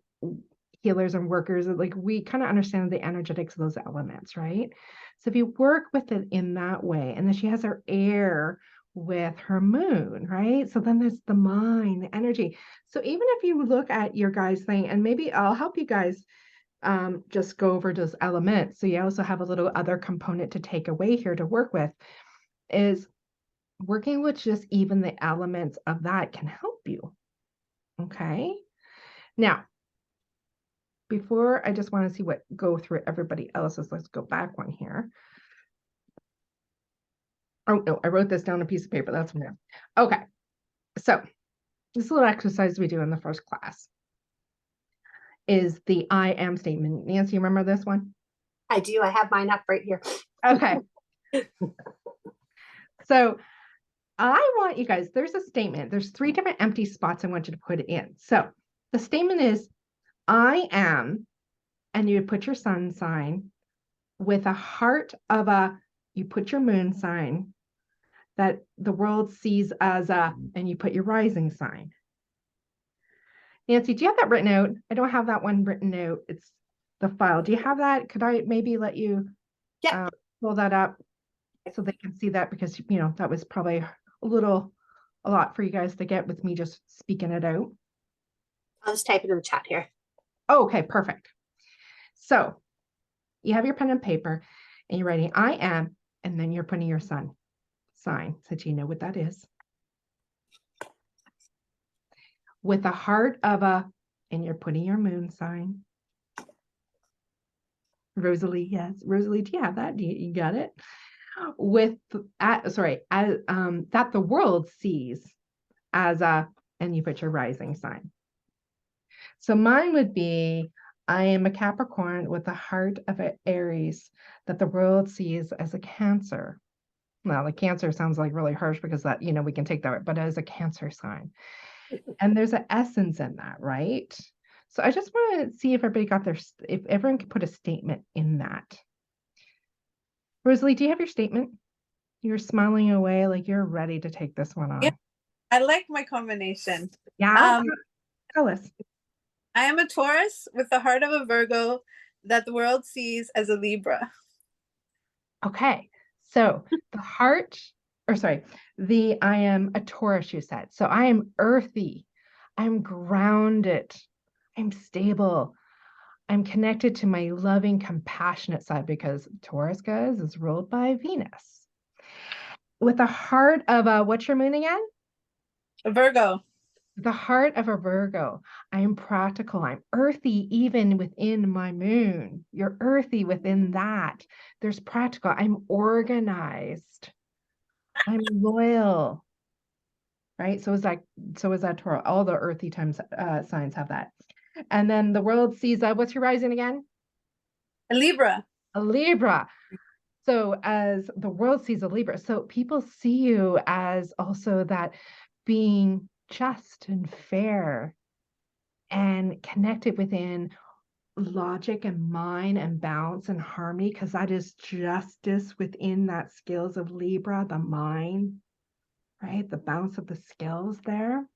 Speaker 1: healers and workers, like we kind of understand the energetics of those elements, right? So if you work with it in that way, and then she has her air with her moon, right? So then there's the mind, the energy. So even if you look at your guys' thing, and maybe I'll help you guys just go over those elements. So you also have a little other component to take away here to work with, is working with just even the elements of that can help you. Okay. Now, before I just want to see go through everybody else's, let's go back one here. Oh no, I wrote this down on a piece of paper. That's one. Okay. So this little exercise we do in the first class is the I am statement. Nancy, you remember this one?
Speaker 2: I do. I have mine up right here.
Speaker 1: Okay. So I want you guys, there's a statement. There's 3 different empty spots I want you to put in. So the statement is, I am, and you put your sun sign with a heart of you put your moon sign that the world sees as and you put your rising sign. Nancy, do you have that written out? I don't have that one written out. It's the file. Do you have that? Could I maybe let you pull that up so they can see that? Because, you know, that was probably a lot for you guys to get with me just speaking it out.
Speaker 2: I'll just type it in the chat here.
Speaker 1: Oh, okay, perfect. So you have your pen and paper and you're writing I am, and then you're putting your sun sign so that you know what that is. With a heart of and you're putting your moon sign. Rosalie, yes. Rosalie, do you have that? You got it? With that the world sees as and you put your rising sign. So mine would be, I am a Capricorn with the heart of an Aries that the world sees as a Cancer. Now, the Cancer sounds like really harsh because that, you know, we can take that, but as a Cancer sign. And there's an essence in that, right? So I just want to see if everybody got if everyone can put a statement in that. Rosalie, do you have your statement? You're smiling away like you're ready to take this one on.
Speaker 4: Yeah, I like my combination.
Speaker 1: Yeah, tell us.
Speaker 4: I am a Taurus with the heart of a Virgo that the world sees as a Libra.
Speaker 1: Okay, so I am a Taurus, you said. So I am earthy. I'm grounded. I'm stable. I'm connected to my loving, compassionate side because Taurus, guys, is ruled by Venus. With the heart of a, what's your moon again?
Speaker 4: A Virgo.
Speaker 1: The heart of a Virgo. I'm practical. I'm earthy even within my moon. You're earthy within that. There's practical. I'm organized. I'm loyal. Right? So is that Taurus. All the earthy times signs have that. And then the world sees what's your rising again?
Speaker 4: A Libra.
Speaker 1: A Libra. So as the world sees a Libra, so people see you as also that being just and fair and connected within logic and mind and balance and harmony, because that is justice within that skills of Libra, the mind, right? The balance of the skills there.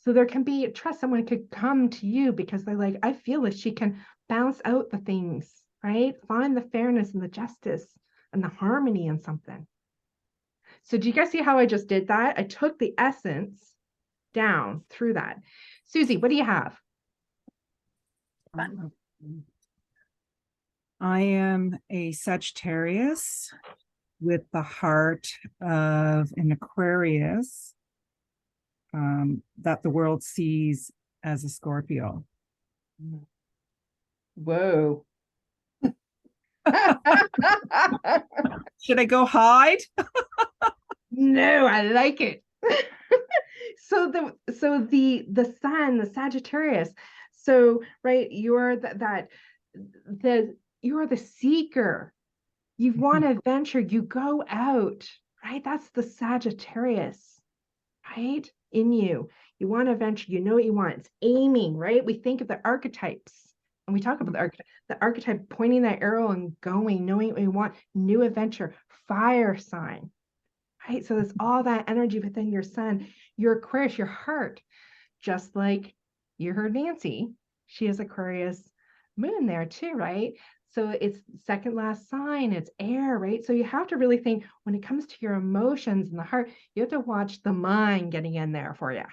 Speaker 1: So there can be trust. Someone could come to you because they're like, I feel like she can balance out the things, right? Find the fairness and the justice and the harmony in something. So do you guys see how I just did that? I took the essence down through that. Susie, what do you have?
Speaker 6: I am a Sagittarius with the heart of an Aquarius that the world sees as a Scorpio.
Speaker 1: Whoa.
Speaker 6: Should I go hide?
Speaker 1: No, I like it. So the sun, the Sagittarius. So right, you're you're the seeker. You want to venture, you go out, right? That's the Sagittarius, right? In you. You want to venture, you know what you want. It's aiming, right? We think of the archetypes and we talk about the archetype pointing that arrow and going, knowing what we want, new adventure, fire sign, right? So there's all that energy within your sun, your Aquarius, your heart, just like you heard Nancy, she has Aquarius moon there too, right? So it's second last sign, it's air, right? So you have to really think when it comes to your emotions and the heart, you have to watch the mind getting in there for you,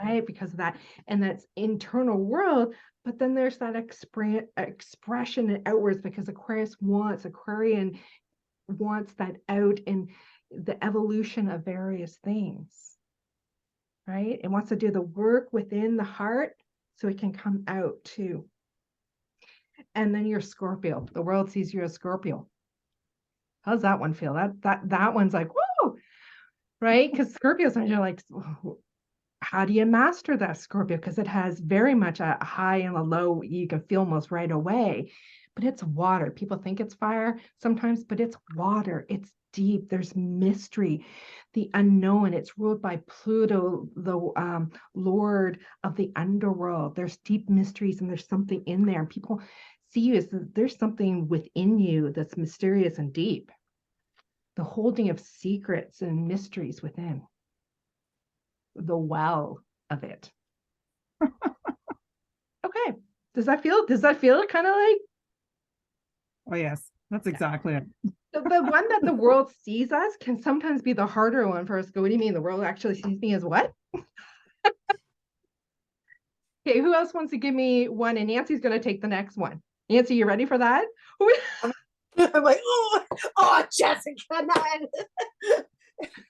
Speaker 1: right? Because of that. And that's internal world, but then there's that expression and outwards because Aquarian wants that out in the evolution of various things, right? It wants to do the work within the heart so it can come out too. And then you're Scorpio. The world sees you as Scorpio. How's that one feel? That one's like, whoa, right? Because Scorpios, and you're like, how do you master that Scorpio? Because it has very much a high and a low, you can feel almost right away. But it's water. People think it's fire sometimes, but it's water. It's deep. There's mystery, the unknown. It's ruled by Pluto, the Lord of the underworld. There's deep mysteries and there's something in there. And people see you as there's something within you that's mysterious and deep. The holding of secrets and mysteries within the well of it. Okay. Does that feel kind of like?
Speaker 6: Oh, yes, that's exactly it.
Speaker 1: The one that the world sees us can sometimes be the harder one for us. Go, what do you mean the world actually sees me as what? Okay, who else wants to give me one? And Nancy's going to take the next one. Nancy, you ready for that?
Speaker 2: I'm like, oh, Jessica.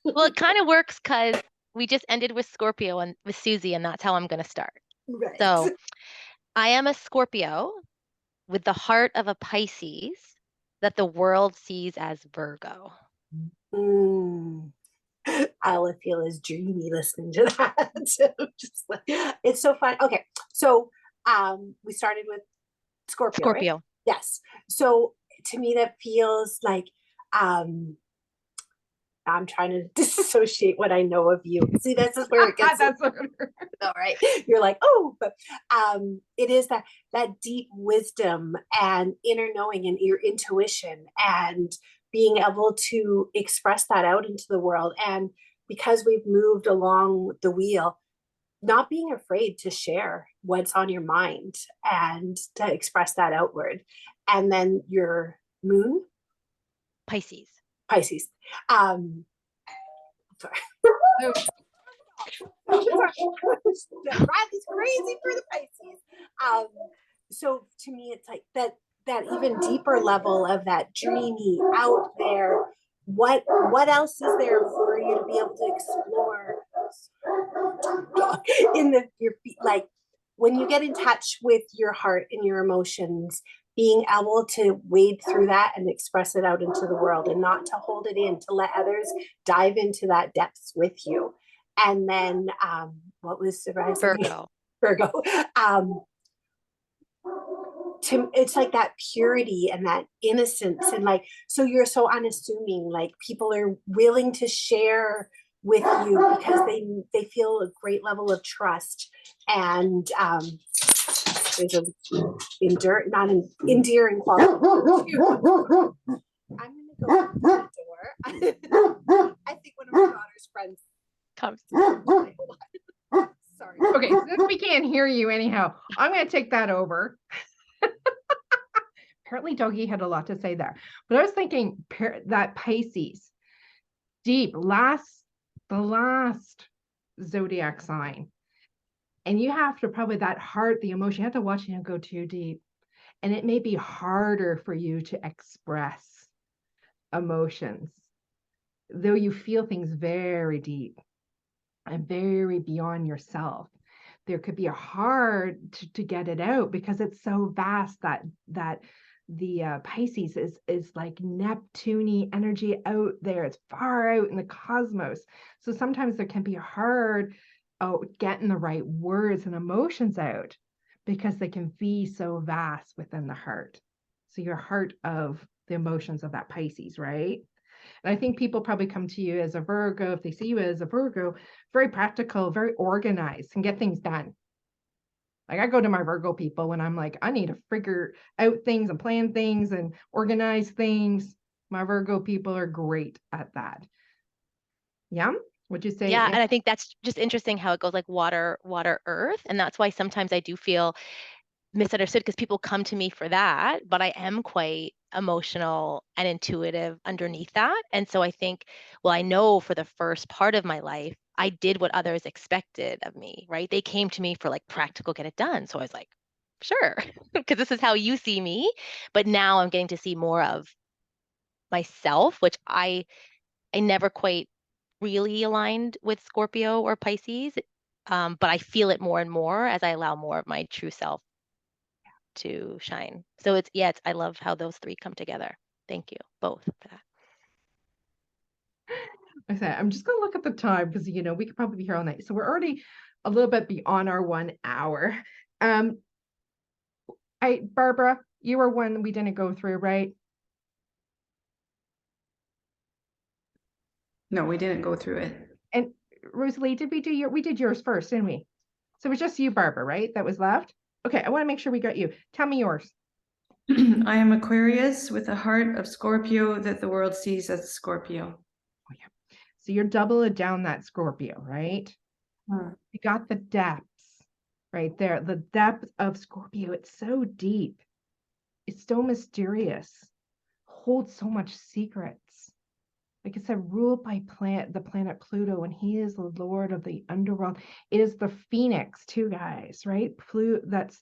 Speaker 3: Well, it kind of works because we just ended with Scorpio and with Susie, and that's how I'm going to start.
Speaker 2: Right.
Speaker 3: So I am a Scorpio with the heart of a Pisces that the world sees as Virgo.
Speaker 2: I'll feel as dreamy listening to that. Just like, it's so fun. Okay, so we started with Scorpio. Right? Yes. So to me, that feels like I'm trying to disassociate what I know of you. See, this is where it gets all right. You're like, oh, but it is that deep wisdom and inner knowing and your intuition and being able to express that out into the world. And because we've moved along the wheel, not being afraid to share what's on your mind and to express that outward. And then your moon?
Speaker 3: Pisces.
Speaker 2: Sorry. Bradley's crazy for the Pisces. so to me, it's like that even deeper level of that dreamy out there. What else is there for you to be able to explore in your feet? Like when you get in touch with your heart and your emotions, being able to wade through that and express it out into the world and not to hold it in, to let others dive into that depths with you. And then what was the rising?
Speaker 3: Virgo.
Speaker 2: Virgo. It's like that purity and that innocence, and like, so you're so unassuming, like people are willing to share with you because they feel a great level of trust, and there's a not an endearing quality. I'm gonna go to the door. I think one of my daughter's friends
Speaker 3: Comes.
Speaker 2: sorry.
Speaker 1: Okay, since we can't hear you anyhow, I'm going to take that over. Apparently, Doggy had a lot to say there. But I was thinking that Pisces, deep, the last zodiac sign. And you have to probably, that heart, the emotion, you have to watch it go too deep. And it may be harder for you to express emotions, though you feel things very deep and very beyond yourself. There could be a hard to get it out because it's so vast that the Pisces is like Neptune energy out there. It's far out in the cosmos. So sometimes there can be a hard getting the right words and emotions out because they can be so vast within the heart. So your heart of the emotions of that Pisces, right? And I think people probably come to you as a Virgo, if they see you as a Virgo, very practical, very organized, and get things done. Like I go to my Virgo people when I'm like, I need to figure out things and plan things and organize things. My Virgo people are great at that. Yeah. Would you say?
Speaker 3: Yeah, and I think that's just interesting how it goes like water, earth. And that's why sometimes I do feel misunderstood because people come to me for that, but I am quite emotional and intuitive underneath that. And so I think, well, I know for the first part of my life, I did what others expected of me, right? They came to me for like practical, get it done. So I was like, sure, because this is how you see me. But now I'm getting to see more of myself, which I never quite really aligned with Scorpio or Pisces. But I feel it more and more as I allow more of my true self to shine. So I love how those three come together. Thank you both for that.
Speaker 1: I said, I'm just going to look at the time because, we could probably be here all night. So we're already a little bit beyond our 1 hour. Barbara, you were one we didn't go through, right?
Speaker 5: No, we didn't go through it.
Speaker 1: And Rosalie, we did yours first, didn't we? So it was just you, Barbara, right? That was left. Okay, I want to make sure we got you. Tell me yours.
Speaker 5: I am Aquarius with a heart of Scorpio that the world sees as Scorpio.
Speaker 1: Oh, yeah. So you're doubling down that Scorpio, right? You got the depths right there. The depth of Scorpio, it's so deep. It's so mysterious. Holds so much secrets. Like I said, ruled by the planet Pluto, and he is the lord of the underworld. It is the phoenix too, guys, right? That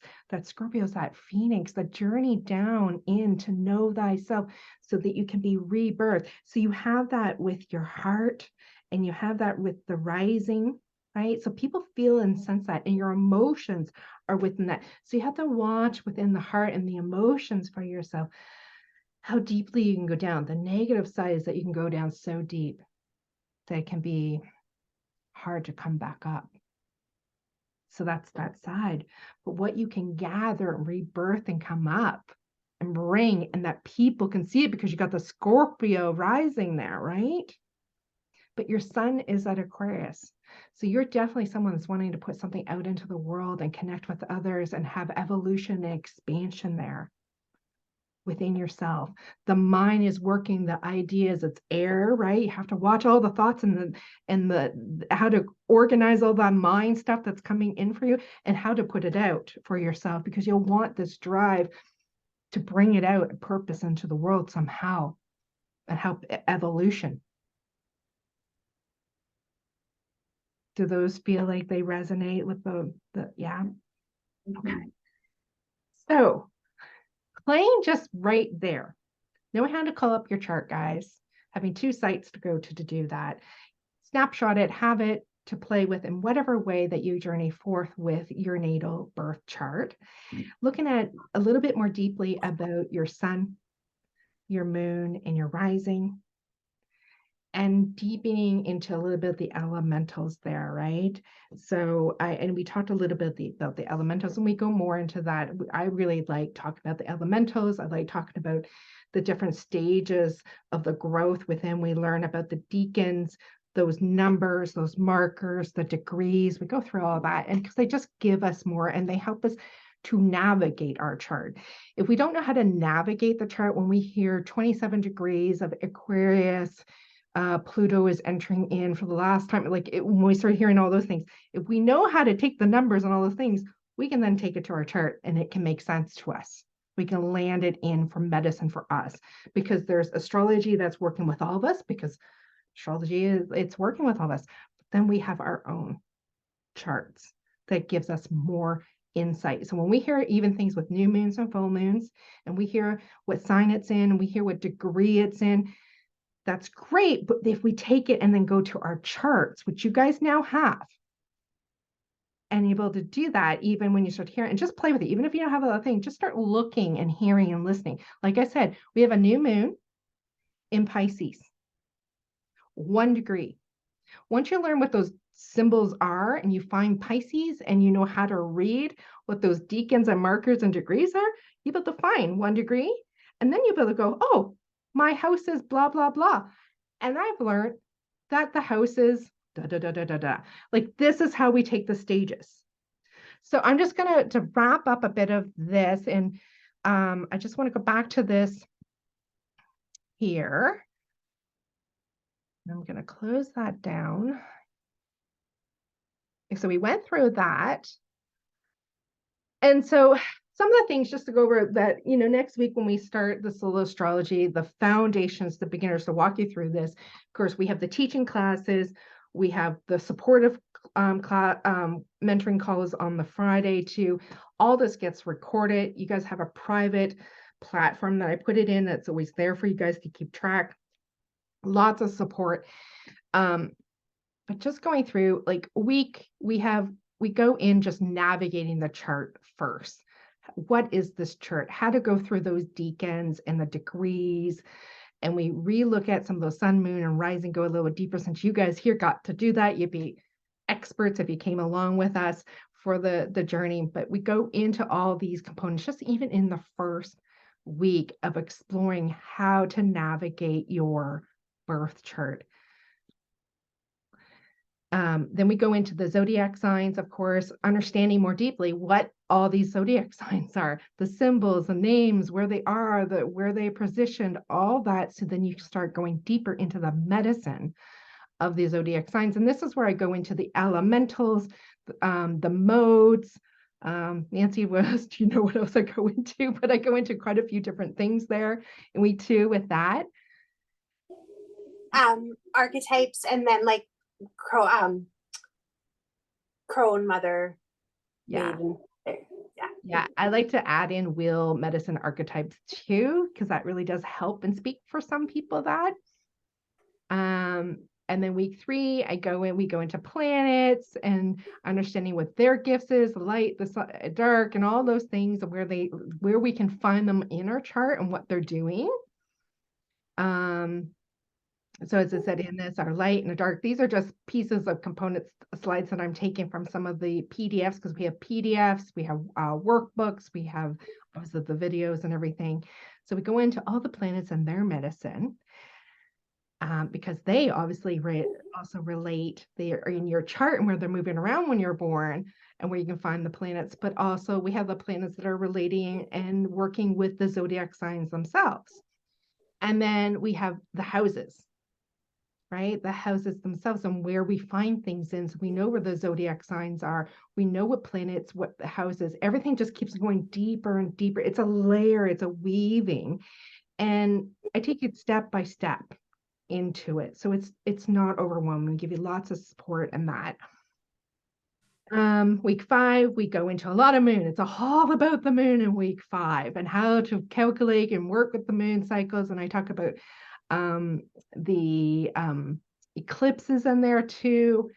Speaker 1: Scorpio is that phoenix, the journey down in to know thyself so that you can be rebirthed. So you have that with your heart and you have that with the rising, right? So people feel and sense that, and your emotions are within that. So you have to watch within the heart and the emotions for yourself how deeply you can go down. The negative side is that you can go down so deep that it can be hard to come back up. So that's that side. But what you can gather and rebirth and come up and bring, and that people can see it because you got the Scorpio rising there, right? But your sun is at Aquarius. So you're definitely someone that's wanting to put something out into the world and connect with others and have evolution and expansion there within yourself. The mind is working, the ideas, it's air, right? You have to watch all the thoughts and the how to organize all that mind stuff that's coming in for you and how to put it out for yourself, because you'll want this drive to bring it out, purpose into the world somehow and help evolution. Do those feel like they resonate with the yeah? Okay. So playing just right there. Know how to call up your chart, guys. Having 2 sites to go to do that. Snapshot it, have it to play with in whatever way that you journey forth with your natal birth chart. Looking at a little bit more deeply about your sun, your moon, and your rising, and deepening into a little bit of the elementals there, right? So we talked a little bit about the elementals, and we go more into that. I really like talking about the elementals. I like talking about the different stages of the growth within. We learn about the decans, those numbers, those markers, the degrees. We go through all that, and because they just give us more and they help us to navigate our chart. If we don't know how to navigate the chart, when we hear 27 degrees of Aquarius, Pluto is entering in for the last time, when we start hearing all those things, if we know how to take the numbers and all those things, we can then take it to our chart and it can make sense to us. We can land it in for medicine for us, because there's astrology that's working with all of us, because astrology it's working with all of us. But then we have our own charts that gives us more insight. So when we hear even things with new moons and full moons, and we hear what sign it's in, and we hear what degree it's in, that's great. But if we take it and then go to our charts, which you guys now have, and able to do that, even when you start hearing, and just play with it, even if you don't have a thing, just start looking and hearing and listening. Like I said, we have a new moon in Pisces, 1 degree. Once you learn what those symbols are and you find Pisces and you know how to read what those decans and markers and degrees are, you'll be able to find 1 degree. And then you'll be able to go, oh, my house is blah, blah, blah. And I've learned that the house is da, da, da, da, da, da. Like, this is how we take the stages. So I'm just going to wrap up a bit of this. And I just want to go back to this here. I'm going to close that down. So we went through that. And so some of the things just to go over that, next week when we start the soul astrology, the foundations, the beginners, to walk you through this. Of course, we have the teaching classes. We have the supportive mentoring calls on the Friday too. All this gets recorded. You guys have a private platform that I put it in that's always there for you guys to keep track. Lots of support. But just going through like a week, we go in just navigating the chart first. What is this chart? How to go through those decans and the degrees. And we relook at some of those sun, moon, and rising, go a little deeper. Since you guys here got to do that, you'd be experts if you came along with us for the journey. But we go into all these components, just even in the first week of exploring how to navigate your birth chart. Then we go into the zodiac signs, of course, understanding more deeply what all these zodiac signs are, the symbols, the names, where they are, where they're positioned, all that. So then you start going deeper into the medicine of the zodiac signs. And this is where I go into the elementals, the modes. Nancy, do you know what else I go into? But I go into quite a few different things there. And we too with that.
Speaker 2: Archetypes, and then like crone mother.
Speaker 1: Yeah.
Speaker 2: Maiden.
Speaker 1: Yeah, I like to add in wheel medicine archetypes too, because that really does help and speak for some people that. And then week 3, we go into planets and understanding what their gifts is, the light, the dark, and all those things, and where we can find them in our chart and what they're doing. So as I said, in this, our light and the dark, these are just pieces of components, slides that I'm taking from some of the PDFs, because we have PDFs, we have workbooks, we have obviously the videos and everything. So we go into all the planets and their medicine, because they obviously also relate. They are in your chart and where they're moving around when you're born and where you can find the planets. But also we have the planets that are relating and working with the zodiac signs themselves. And then we have the houses. Right? The houses themselves and where we find things in. So we know where the zodiac signs are. We know what planets, what the houses, everything just keeps going deeper and deeper. It's a layer, it's a weaving. And I take it step by step into it. So it's not overwhelming. We give you lots of support and that. Week 5, we go into a lot of moon. It's all about the moon in week 5 and how to calculate and work with the moon cycles. And I talk about the eclipses in there too.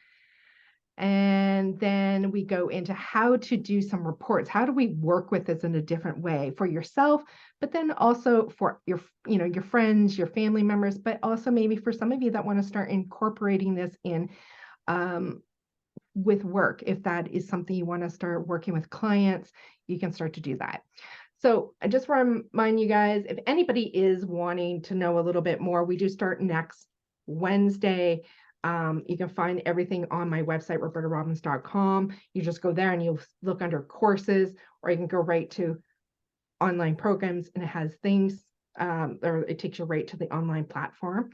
Speaker 1: And then we go into how to do some reports. How do we work with this in a different way for yourself, but then also for your, your friends, your family members, but also maybe for some of you that want to start incorporating this in with work. If that is something you want to start working with clients, you can start to do that. So I just want to remind you guys, if anybody is wanting to know a little bit more, we do start next Wednesday. You can find everything on my website, robertarobbins.com. You just go there and you'll look under courses, or you can go right to online programs, and it has things, or it takes you right to the online platform.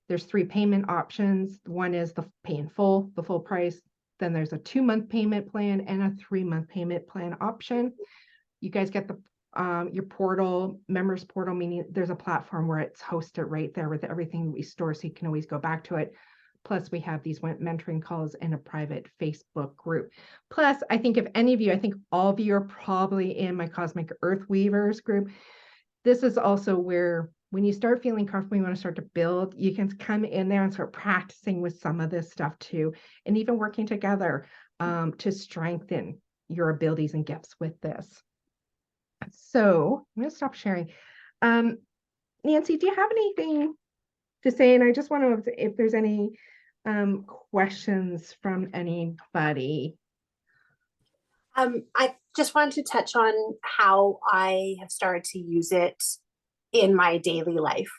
Speaker 1: There's 3 payment options. One is the pay in full, the full price. Then there's a 2-month payment plan and a 3-month payment plan option. You guys get the your portal, members portal, meaning there's a platform where it's hosted right there with everything we store, so you can always go back to it. Plus, we have these mentoring calls in a private Facebook group. Plus, I think if any of you, I think all of you are probably in my Cosmic Earth Weavers group. This is also where, when you start feeling comfortable, you want to start to build, you can come in there and start practicing with some of this stuff too, and even working together to strengthen your abilities and gifts with this. So I'm going to stop sharing. Nancy, do you have anything to say? And I just want to know if there's any questions from anybody.
Speaker 2: I just wanted to touch on how I have started to use it in my daily life.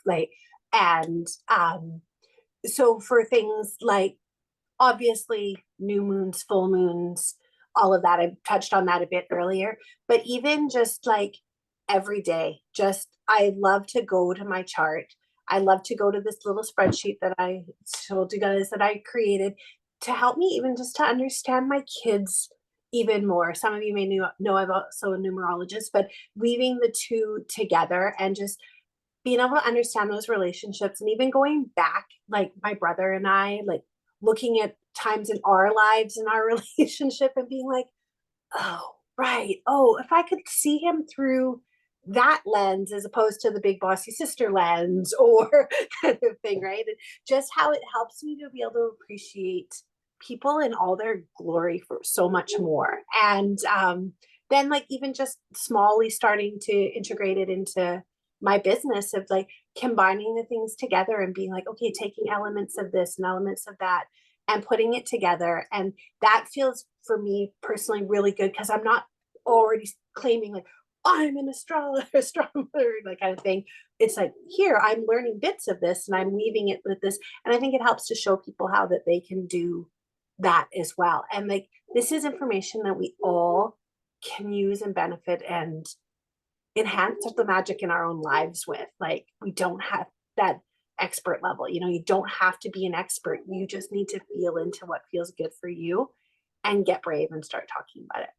Speaker 2: So for things like, obviously, new moons, full moons, all of that, I touched on that a bit earlier, but even just like every day, I love to go to my chart. I love to go to this little spreadsheet that I told you guys that I created to help me even just to understand my kids even more. Some of you may know I'm also a numerologist, but weaving the two together and just being able to understand those relationships, and even going back, like my brother and I, like looking at times in our lives and our relationship and being like, oh, right. Oh, if I could see him through that lens as opposed to the big bossy sister lens or kind of thing, right? And just how it helps me to be able to appreciate people in all their glory for so much more. And then like even just smallly starting to integrate it into my business of like combining the things together and being like, okay, taking elements of this and elements of that and putting it together. And that feels for me personally really good, because I'm not already claiming like, I'm an astronomer, like kind of thing. It's like, here, I'm learning bits of this and I'm weaving it with this. And I think it helps to show people how that they can do that as well. And like, this is information that we all can use and benefit and enhance the magic in our own lives with. Like, we don't have that expert level, you don't have to be an expert. You just need to feel into what feels good for you and get brave and start talking about it.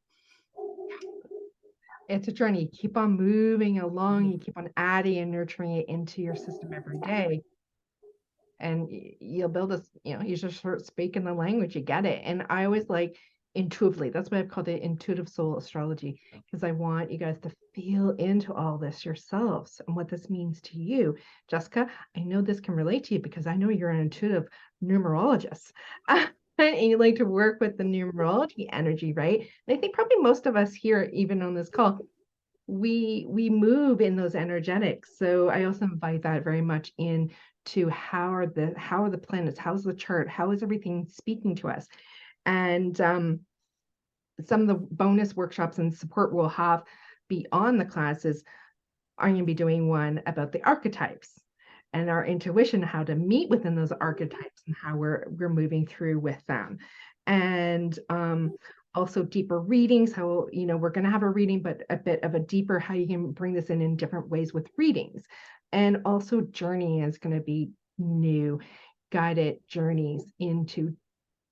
Speaker 1: It's a journey. You keep on moving along, you keep on adding and nurturing it into your system every day, and you'll build this, you just start speaking the language, you get it. And I always like intuitively, that's why I've called it Intuitive Soul Astrology, because I want you guys to feel into all this yourselves and what this means to you. Jessica, I know this can relate to you because I know you're an intuitive numerologist. And you like to work with the numerology energy, right? And I think probably most of us here, even on this call, we move in those energetics. So I also invite that very much in to how are the planets, how's the chart, how is everything speaking to us. And some of the bonus workshops and support we'll have beyond the classes, I'm going to be doing one about the archetypes and our intuition, how to meet within those archetypes and how we're moving through with them. And also deeper readings, how, we're going to have a reading, but a bit of a deeper, how you can bring this in different ways with readings. And also journey is going to be new, guided journeys into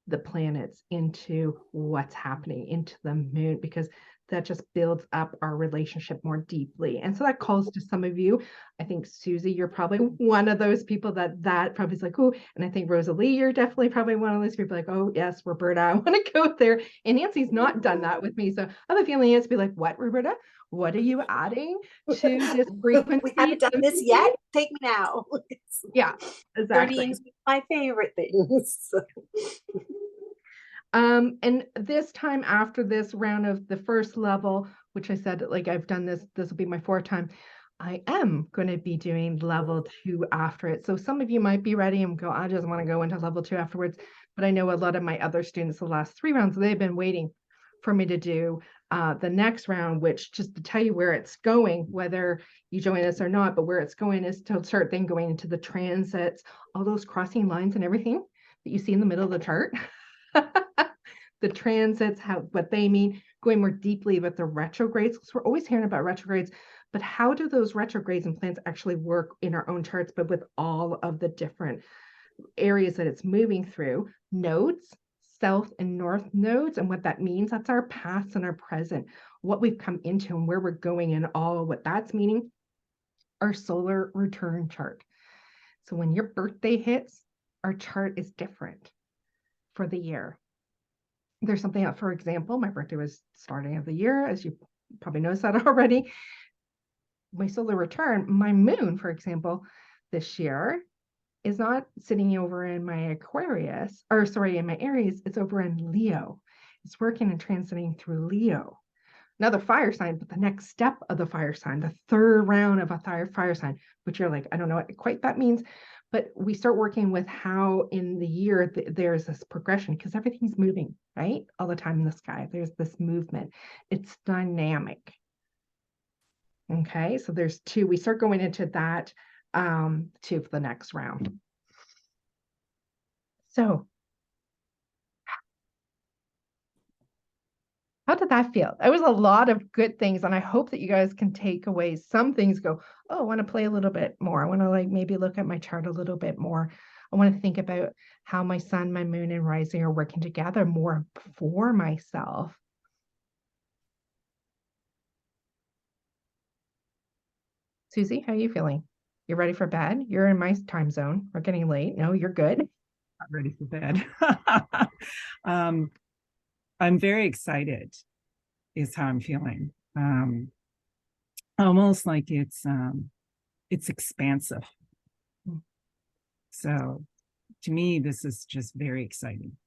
Speaker 1: the planets, into what's happening, into the moon, because that just builds up our relationship more deeply. And so that calls to some of you. I think Susie, you're probably one of those people that probably is like, oh, and I think Rosalie, you're definitely probably one of those people like, oh yes, Roberta, I want to go there. And Nancy's not done that with me. So I have a feeling Nancy be like, what, Roberta? What are you adding to this frequency?
Speaker 2: We haven't done this yet. Take me now.
Speaker 1: Yeah, exactly.
Speaker 2: Journeying's my favorite things.
Speaker 1: And this time after this round of the first level, which I said, like I've done this will be my fourth time. I am going to be doing level 2 after it. So some of you might be ready and go, I just want to go into level 2 afterwards. But I know a lot of my other students, the last 3 rounds, they've been waiting for me to do the next round, which just to tell you where it's going, whether you join us or not, but where it's going is to start then going into the transits, all those crossing lines and everything that you see in the middle of the chart. The transits, what they mean, going more deeply with the retrogrades, because we're always hearing about retrogrades, but how do those retrogrades and planets actually work in our own charts, but with all of the different areas that it's moving through, nodes, south and north nodes, and what that means, that's our past and our present, what we've come into and where we're going and all what that's meaning, our solar return chart. So when your birthday hits, our chart is different for the year. There's something else, for example, my birthday was starting of the year, as you probably noticed that already. My solar return, my moon, for example, this year is not sitting over in my Aquarius, or sorry, in my Aries, it's over in Leo. It's working and transiting through Leo. Another fire sign, but the next step of the fire sign, the third round of a fire sign, which you're like, I don't know what quite that means, but we start working with how in the year there's this progression because everything's moving, right? All the time in the sky, there's this movement. It's dynamic. Okay, so there's 2. We start going into that 2 for the next round. So how did that feel? It was a lot of good things, and I hope that you guys can take away some things, go, oh, I want to play a little bit more. I want to like maybe look at my chart a little bit more. I want to think about how my sun, my moon, and rising are working together more for myself. Susie, how are you feeling? You ready for bed? You're in my time zone. We're getting late. No, you're good.
Speaker 6: Not ready for bed. I'm very excited is how I'm feeling. Almost like it's expansive. So to me, this is just very exciting.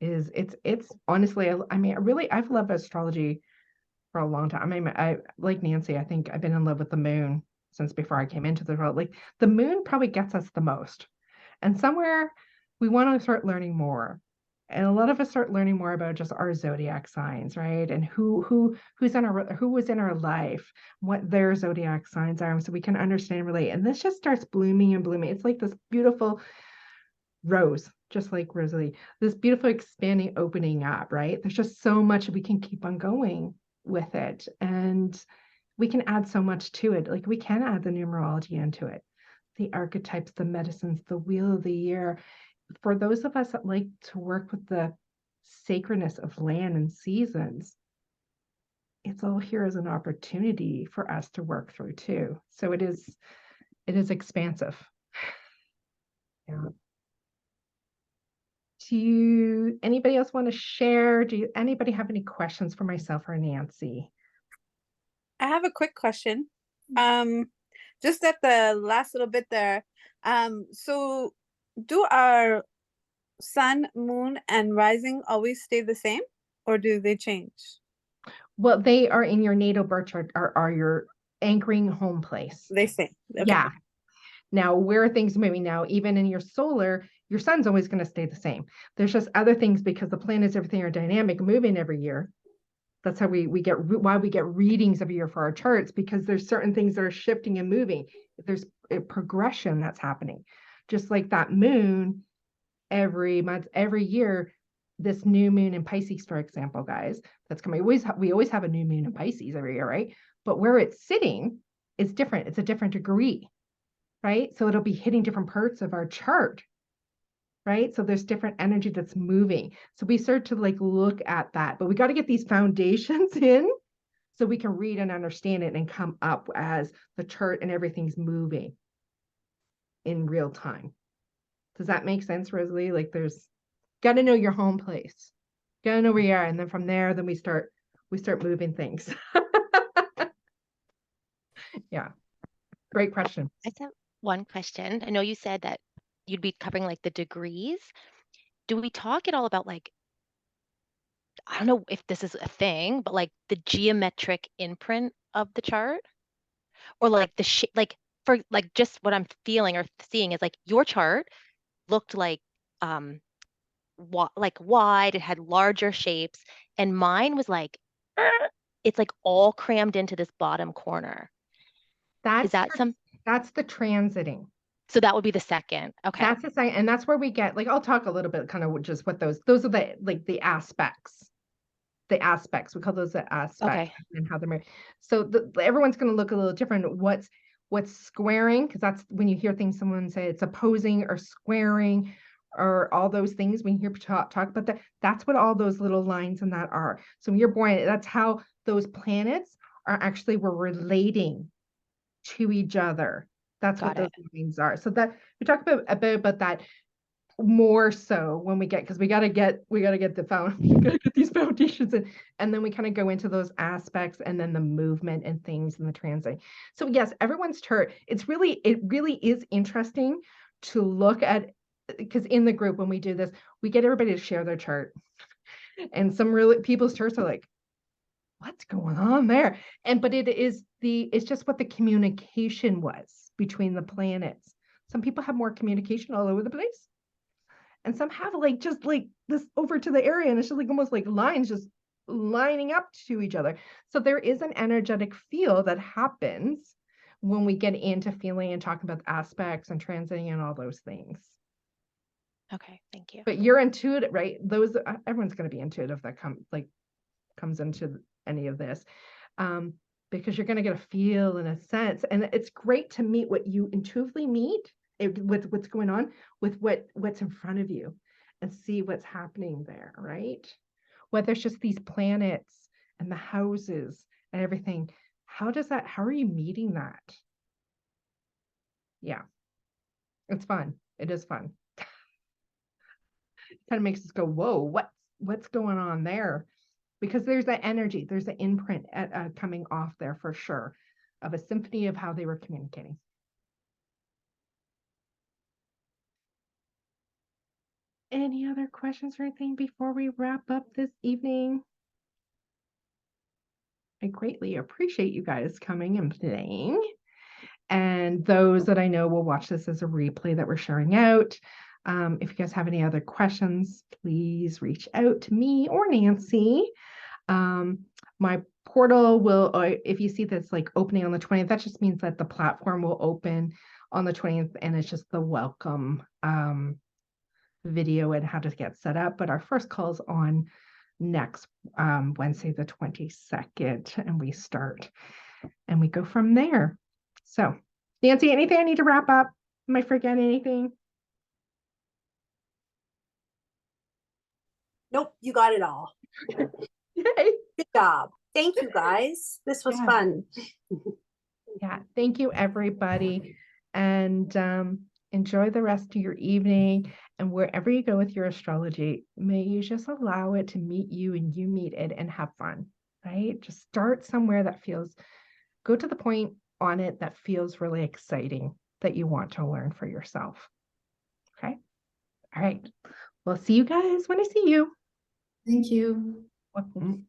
Speaker 1: It's honestly, I mean, I've loved astrology for a long time. I mean, I like Nancy, I think I've been in love with the moon since before I came into the world. Like the moon probably gets us the most. And somewhere we want to start learning more. And a lot of us start learning more about just our zodiac signs, right? And who was in our life, what their zodiac signs are, so we can understand and relate. And this just starts blooming and blooming. It's like this beautiful rose, just like Rosalie, this beautiful expanding, opening up, right? There's just so much we can keep on going with it. And we can add so much to it. Like we can add the numerology into it, the archetypes, the medicines, the wheel of the year. For those of us that like to work with the sacredness of land and seasons, it's all here as an opportunity for us to work through too. So it is expansive. Yeah. Do anybody else want to share? Anybody have any questions for myself or Nancy?
Speaker 4: I have a quick question. Just at the last little bit there. So do our sun, moon, and rising always stay the same, or do they change?
Speaker 1: Well, they are in your natal birth chart, are your anchoring home place.
Speaker 4: They stay. Okay.
Speaker 1: Yeah. Now, where are things moving now? Even in your solar, your sun's always going to stay the same. There's just other things because the planets, everything are dynamic, moving every year. That's how we get why we get readings every year for our charts, because there's certain things that are shifting and moving. There's a progression that's happening. Just like that moon, every month, every year, this new moon in Pisces, for example, guys, that's coming. We always have a new moon in Pisces every year, right? But where it's sitting is different. It's a different degree, right? So it'll be hitting different parts of our chart. right? So there's different energy that's moving. So we start to like look at that, but we got to get these foundations in so we can read and understand it and come up as the chart and everything's moving in real time. Does that make sense, Rosalie? Like there's got to know your home place, got to know where you are, and then from there, then we start moving things. Yeah, great question.
Speaker 3: I just have one question. I know you said that you'd be covering like the degrees. Do we talk at all about like, I don't know if this is a thing, but like the geometric imprint of the chart, or like the shape, like for like just what I'm feeling or seeing is like your chart looked like um like wide, it had larger shapes, and mine was like it's like all crammed into this bottom corner. Is that some?
Speaker 1: That's the transiting.
Speaker 3: So that would be the second. Okay.
Speaker 1: That's the second, and that's where we get like I'll talk a little bit kind of just what those are the like the aspects. The aspects we call those the aspects
Speaker 3: Okay.
Speaker 1: and how they're made. So everyone's going to look a little different. What's squaring, because that's when you hear things someone say it's opposing or squaring or all those things. When you hear talk about that, that's what all those little lines and that are. So when you're born, that's how those planets are actually were relating to each other. That's what those lines are. So that we talk about that more so when we get, because we got to get these foundations in, and then we kind of go into those aspects and then the movement and things and the transit. So yes, everyone's chart, it really is interesting to look at, because in the group when we do this, we get everybody to share their chart, and some really people's charts are like, what's going on there? But it's just what the communication was between the planets. Some people have more communication all over the place, and some have like just like this over to the area, and it's just like almost like lines just lining up to each other. So there is an energetic feel that happens when we get into feeling and talking about aspects and transiting and all those things.
Speaker 3: Okay, thank you.
Speaker 1: But you're intuitive, right? Those everyone's going to be intuitive that comes into any of this, because you're going to get a feel and a sense, and it's great to meet what you intuitively meet with what's going on with what's in front of you and see what's happening there, right? Whether it's just these planets and the houses and everything, how are you meeting that? Yeah, it's fun. It is fun. Kind of makes us go, whoa, what's going on there? Because there's that energy, there's the imprint coming off there for sure of a symphony of how they were communicating. Any other questions or anything before we wrap up this evening? I greatly appreciate you guys coming and playing. And those that I know will watch this as a replay that we're sharing out. If you guys have any other questions, please reach out to me or Nancy. My portal will, if you see this like opening on the 20th, that just means that the platform will open on the 20th, and it's just the welcome video and how to get set up. But our first call is on next Wednesday, the 22nd, and we start and we go from there. So, Nancy, anything I need to wrap up? Am I forgetting anything?
Speaker 2: Nope, you got it all.
Speaker 1: Yay.
Speaker 2: Good job. Thank you, guys. This was fun.
Speaker 1: Yeah, thank you, everybody. And enjoy the rest of your evening. And wherever you go with your astrology, may you just allow it to meet you and you meet it and have fun, right? Just start somewhere that go to the point on it that feels really exciting, that you want to learn for yourself. Okay. All right. Well, see you guys when I see you.
Speaker 5: Thank you.
Speaker 1: Welcome.